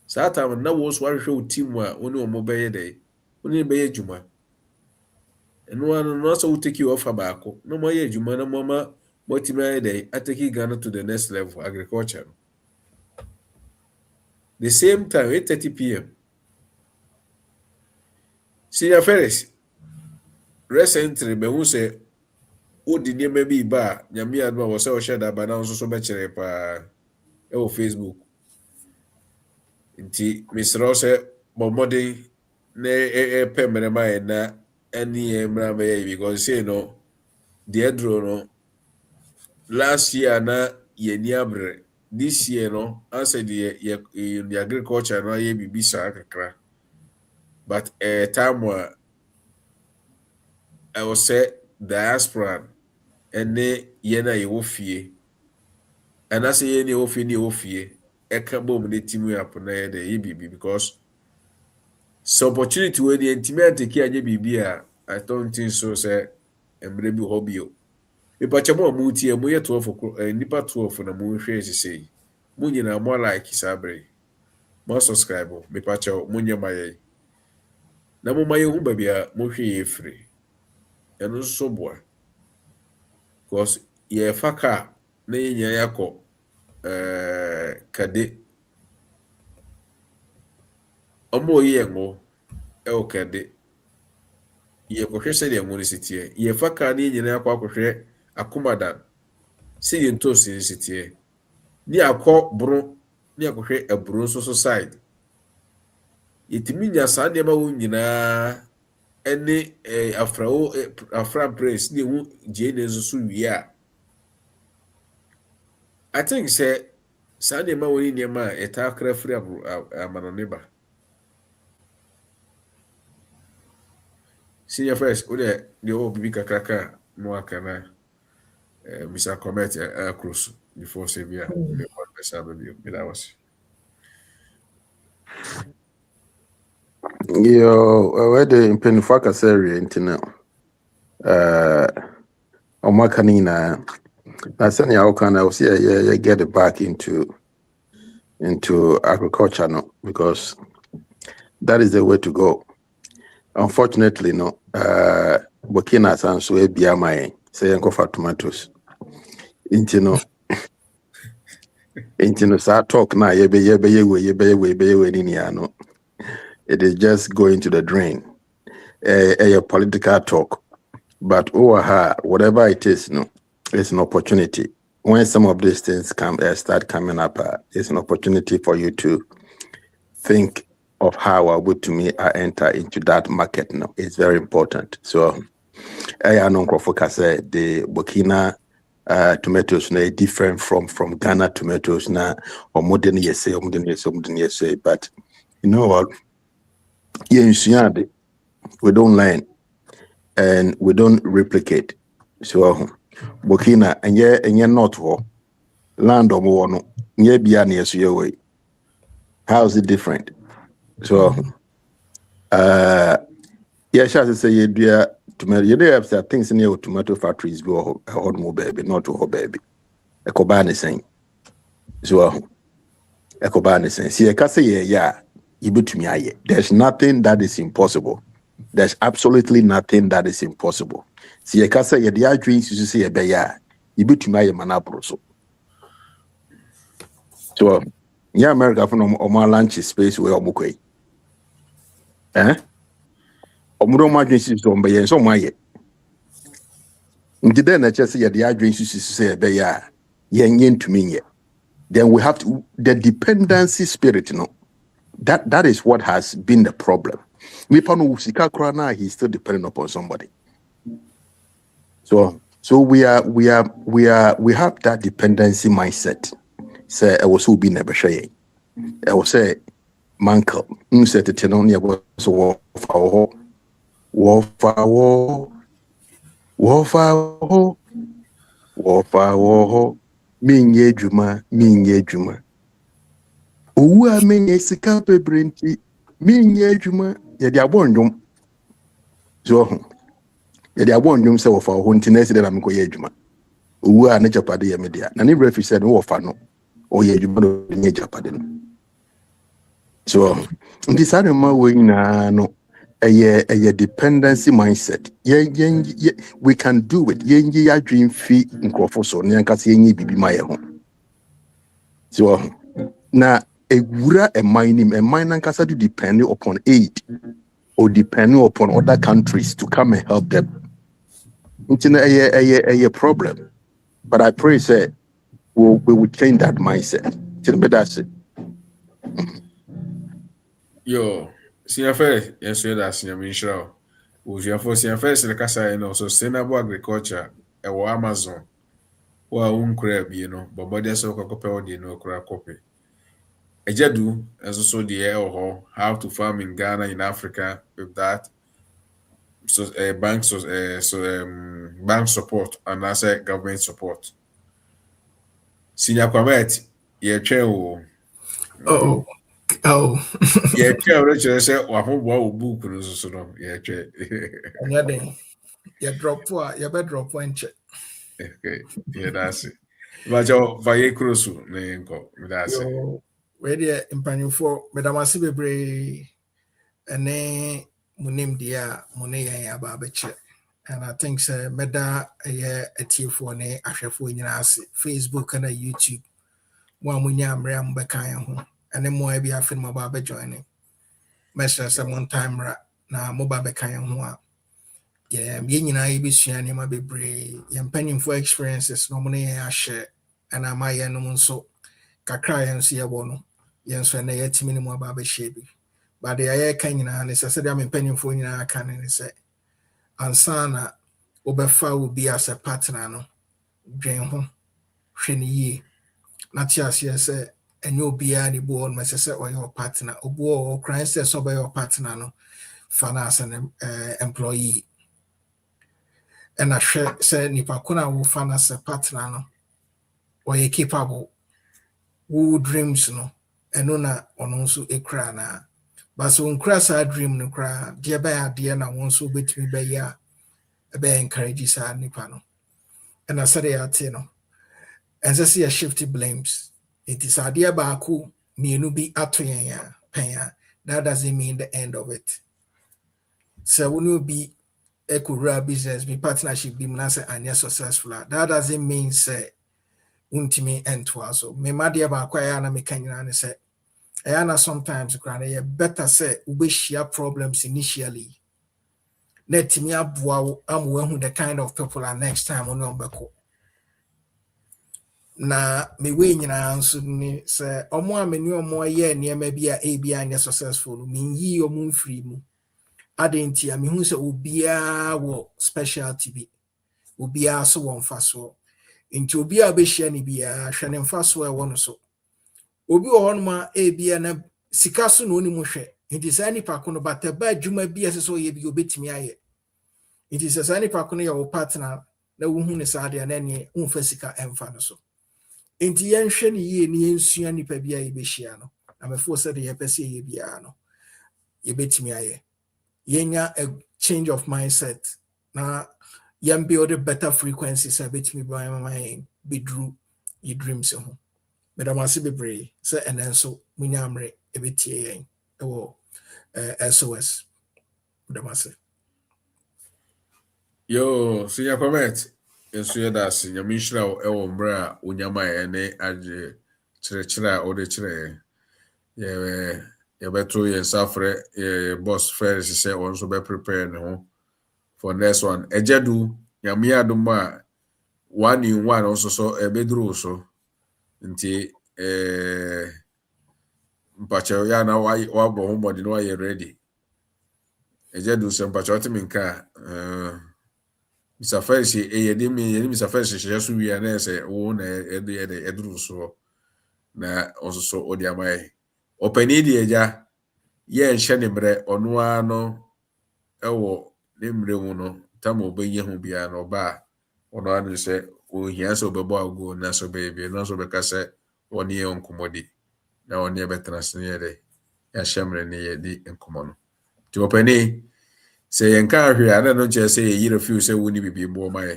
S1: saa time na wo so ahwehwe team a oni omo beye dey oni beye adwuma eno anu no so take you offer baako no mo ye adwuma na mo ma motima dey atake Ghana to the next level agriculture the same time 8:30 p.m. Senior Ferris recently be hu say odi niema bi ba nyame aduma wo se o share ba na so be kire pa e wo Facebook nti misro se bomode na pemere mai na any emra me because say no the draw no last year na ye ni abre this year no answer the agriculture no ye bibisa kakra but time I was say diaspora and ye na ye wo fie and I say ye ni wo fie e ka bom ne timu up na ye de ye bibi because so opportunity wey the intimate take anye bibia I don't think so say emre bi hobby o mepacha mo amuti mo ye 12 nipa 12 na mo hwe sisi mo nyina mo like sabre mo subscribe mepacha mo nyama ye na mo maye hu babia mo hwe ye free eno so boa because ye faka na ye nya yakọ kade omo ye ngo e o kade ye kohwe se de municity ye fa ka ni nyina akwa kohwe akomadan se ye ntosi city ni akọ bro ni akohwe aburo so side yetimi nya saa de ma wo nyina ene afrawo afra praise ni wu je ne so wi a I think say saa de ma wo ni ma eta kra free amanone ba senior first o de o bibi kakraka no akana Mr. Comet across before Sevilla the one person be that was
S4: Yo, where the Penufaka area into Omakanina. I said, how can I see get it back into agriculture no, because that is the way to go. Unfortunately, no, Burkina Faso so be my say for tomatoes. Into no sa talk na ye be no. It is just going to the drain. A political talk. But whatever it is, no, it's an opportunity. When some of these things start coming up, it's an opportunity for you to think of how I would I enter into that market. No, it's very important. So, I know the Burkina tomatoes na different from Ghana tomatoes na or modern USA. But you know what? We don't learn and we don't replicate. So Burkina and ye not ho land or no nye bia near so way. How is it different? So yeah, shall say you do tomato you have things in your tomato factories go hot more baby, not to her baby. A cobani saying. So a cobani saying, see a cassa yeah, you to me. There's nothing that is impossible. There's absolutely nothing that is impossible. See a cassa yeah, the dreams you see a bear, you be to my manapro. So yeah, America from my lunch space where I'm Omudo agencies on by so my then I just say the agencies say be yen to me. Then we have to the dependency spirit, that is what has been the problem. We he's still dependent upon somebody. So we have that dependency mindset. Say I was who be never share. I will say mankel said the tenonia was Wofa minye juma owu menye sika pebrenti minye juma ye dia bonjum so ye dia bonjum se wofa ho ntina esi na mko ye juma owu a ne japade ye media na ne refi said wofa no o ye juma no nye japade no so ndi sare ma we na no a dependency mindset. We can do it. Ya dream fee in so nyankasi bibi my home. So now a mining kasa do depend upon aid or depending upon other countries to come and help them. It's a problem. But I pray say we will change that mindset. That's it.
S1: Yo, senior first, yes, that's senior Minshra. Uja for senior first, the Casa, sustainable agriculture, Amazon. Crab, but body so copy, crab copy. A jadu, as also the air or how to farm in Ghana, in Africa, with that. So, bank support and also government support. Senior Kwamet,
S2: Oh.
S1: Yeah, Richard said, "Wow, book so no." Yeah,
S2: And yeah, then you drop you better drop one check.
S1: okay, yeah, that's it. But your via cruise, that's it.
S2: Yo, where the impanion for Madame Sibebre and then Munim dia Munea Babache. And I think Meda a tier for ne Ashafo in Facebook and a YouTube. One Munyam Ram Bakaya and then more be a film about joining. Measure some one time na mobile Bakaya. yeah, yɛn nyinaa yɛbɛsua nneɛma bebree. Yɛn mpanimfoɔ experiences no mo ne yɛn ahyɛ ɛna ama yɛn nom nso kakra yɛn nso yɛwɔ no yɛn nso ɛnɛ yɛatumi ne mu aba abɛhyɛ bi. But deɛ yɛreka nyinaa ne sɛ sɛdeɛ me mpanimfoɔ nyinaa ka ne sɛ ansa na wobɛfa obi as a partner no dwen ho hwɛ no yie na te aseɛ sɛ ɛnyɛ obiara ne bu hɔ no ɛsɛ sɛ ɔyɛ wɔ partner obi wɔ hɔ koraa sɛ sɛ ɔbɛyɛ wɔ partner no fa no as an employee ɛna hwɛ sɛ nipa ko no a wofa no as a partner no ɔyɛ capable wo dreams no ɛno na ɔno nso ɛkura naa but sɛ ɔnkura saa dream no koraa deɛ bɛyɛ adeɛ na wo nso wobɛtumi bɛyɛ a ɛbɛyɛ encourage saa nipa no ɛna sɛdeɛ yɛate no ɛnsɛ sɛ yɛ shift blames nti sɛ adeɛ baako mmienu bi ato yɛn a pɛn a that doesn't mean the end of it sɛ wo ne obi ɛkɔwura business bi partnership bi mu na sɛ anyɛ successful a that doesn't mean sɛ wontumi ɛntoa so mema deɛ baako a ɛyɛ a na meka nyinaa ne sɛ ɛyɛ na sometimes koraa no yɛ better sɛ wobɛhyia problems initially na ɛtumi aboa wo ama woahu the kind of people a next time wo ne ɔmbɛkɔ na mewei nyinaa nso ne sɛ ɔmo a me ne ɔmo yɛ nneɛma bi a ebi anyɛ successful no menyi ɔmo mfiri mu ade nti a mehu sɛ obiara wɔ specialty bi obiara so wɔ mfasoɔ nti obi a bɛhyia ne biara hwɛ ne mfasoɔ a ɛwɔ no so obi wɔ hɔ nom a ebia na sika so na oni mu hwɛ nti saa nipa ko no bata ba adwuma bi ɛsɛ sɛ ɔyɛ bi obɛtumi ayɛ nti sɛ saa nipa ko no yɛ wo partner na wohu ne saa deɛ na ɛneɛ womfa sika ɛmfa no so nti yɛnhwɛ ne yie ne yɛnsua nipa bi a yɛbɛhyia no na mɛfoɔ sɛ deɛ yɛpɛ sɛ yɛyɛ biara no yɛbɛtumi ayɛ yɛnya a change of mindset na yɛn build better frequencies a bɛtumi bɛma yɛn bɛduru yɛ dreams ho medamase bebree sɛ ɛnɛ nso munya amere ɛbɛtie yɛn ɛwɔ SOS medamase
S1: yo senior comment enso yɛ da ase nyame nhyira wo ɛwɔ mmerɛ a onyama yɛ ne agye kyerɛkyerɛ a wode kyerɛ yɛbɛto yɛn nsa frɛ boss fair sɛ wɔn nso prepare ne ho for next one ɛgyadu nyame adom a 1 in 1 nso so ɛbɛduru so nti mpakyɛ ya na wabɔ ho mmɔde no wayɛ ready ɛgyadu sɛ mpakyɛ wote me nka Mr. Ferris yɛde Mr. Ferris hyɛ so wia na sɛ wo na ɛduru so na ɔso so ɔde ama yɛ ɔpani de agya yɛ nhyɛ ne mmerɛ ɔno ara no ɛwɔ ne mmerɛ mu no tam ɔbɛyɛ ho bia na ɔba a ɔno ara no sɛ ɔhia sɛ ɔbɛbɔ ago na sɛ ɔbɛyɛ na sɛ ɔbɛka sɛ ɔne yɛ nkɔmmɔdi na ɔne yɛbɛtena se ne yɛde yɛahyɛ mmerɛ ne yɛdi nkɔmmɔ no nti ɔpani sɛ yɛnka ahwɛ a na no kyerɛ sɛ yɛyere fiw sɛ wo ne bibi mbɔ ma yɛ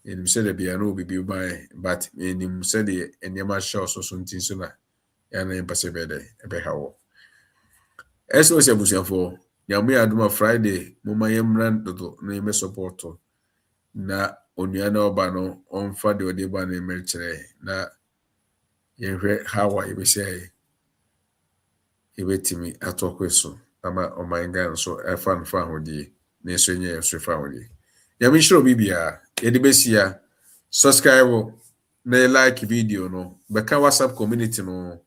S1: yɛnim sɛ da bia no bibi ma yɛ but yɛnim sɛ de nneɛma hyɛ so so nti so na yɛana yɛmpɛ sɛ bɛdɛ ɛbɛha wɔ ɛsɛ ɔsɛ abusuafoɔ nyame adom a Friday moma yɛmmra dodo na yɛmɛ support na onua na ɔba no ɔmfa de ɔde ba no mmerɛkyerɛ na yɛhwɛ how a yɛbɛhyɛ yɛbɛtumi atɔkwe so ama ɔman so ɛfa no fa ahodie na so nyɛ so fa ahodie nyame nhyira obi bia yɛde bɛsia subscribe na like video no bɛka WhatsApp community no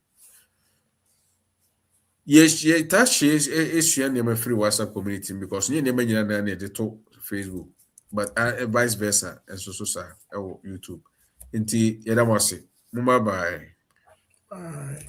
S1: yes tashi esua nneɛma free WhatsApp community because nye nneɛma nyina na yɛde to Facebook but vice versa nso so sa ɛwɔ YouTube nti yɛda mo ase mo bye bye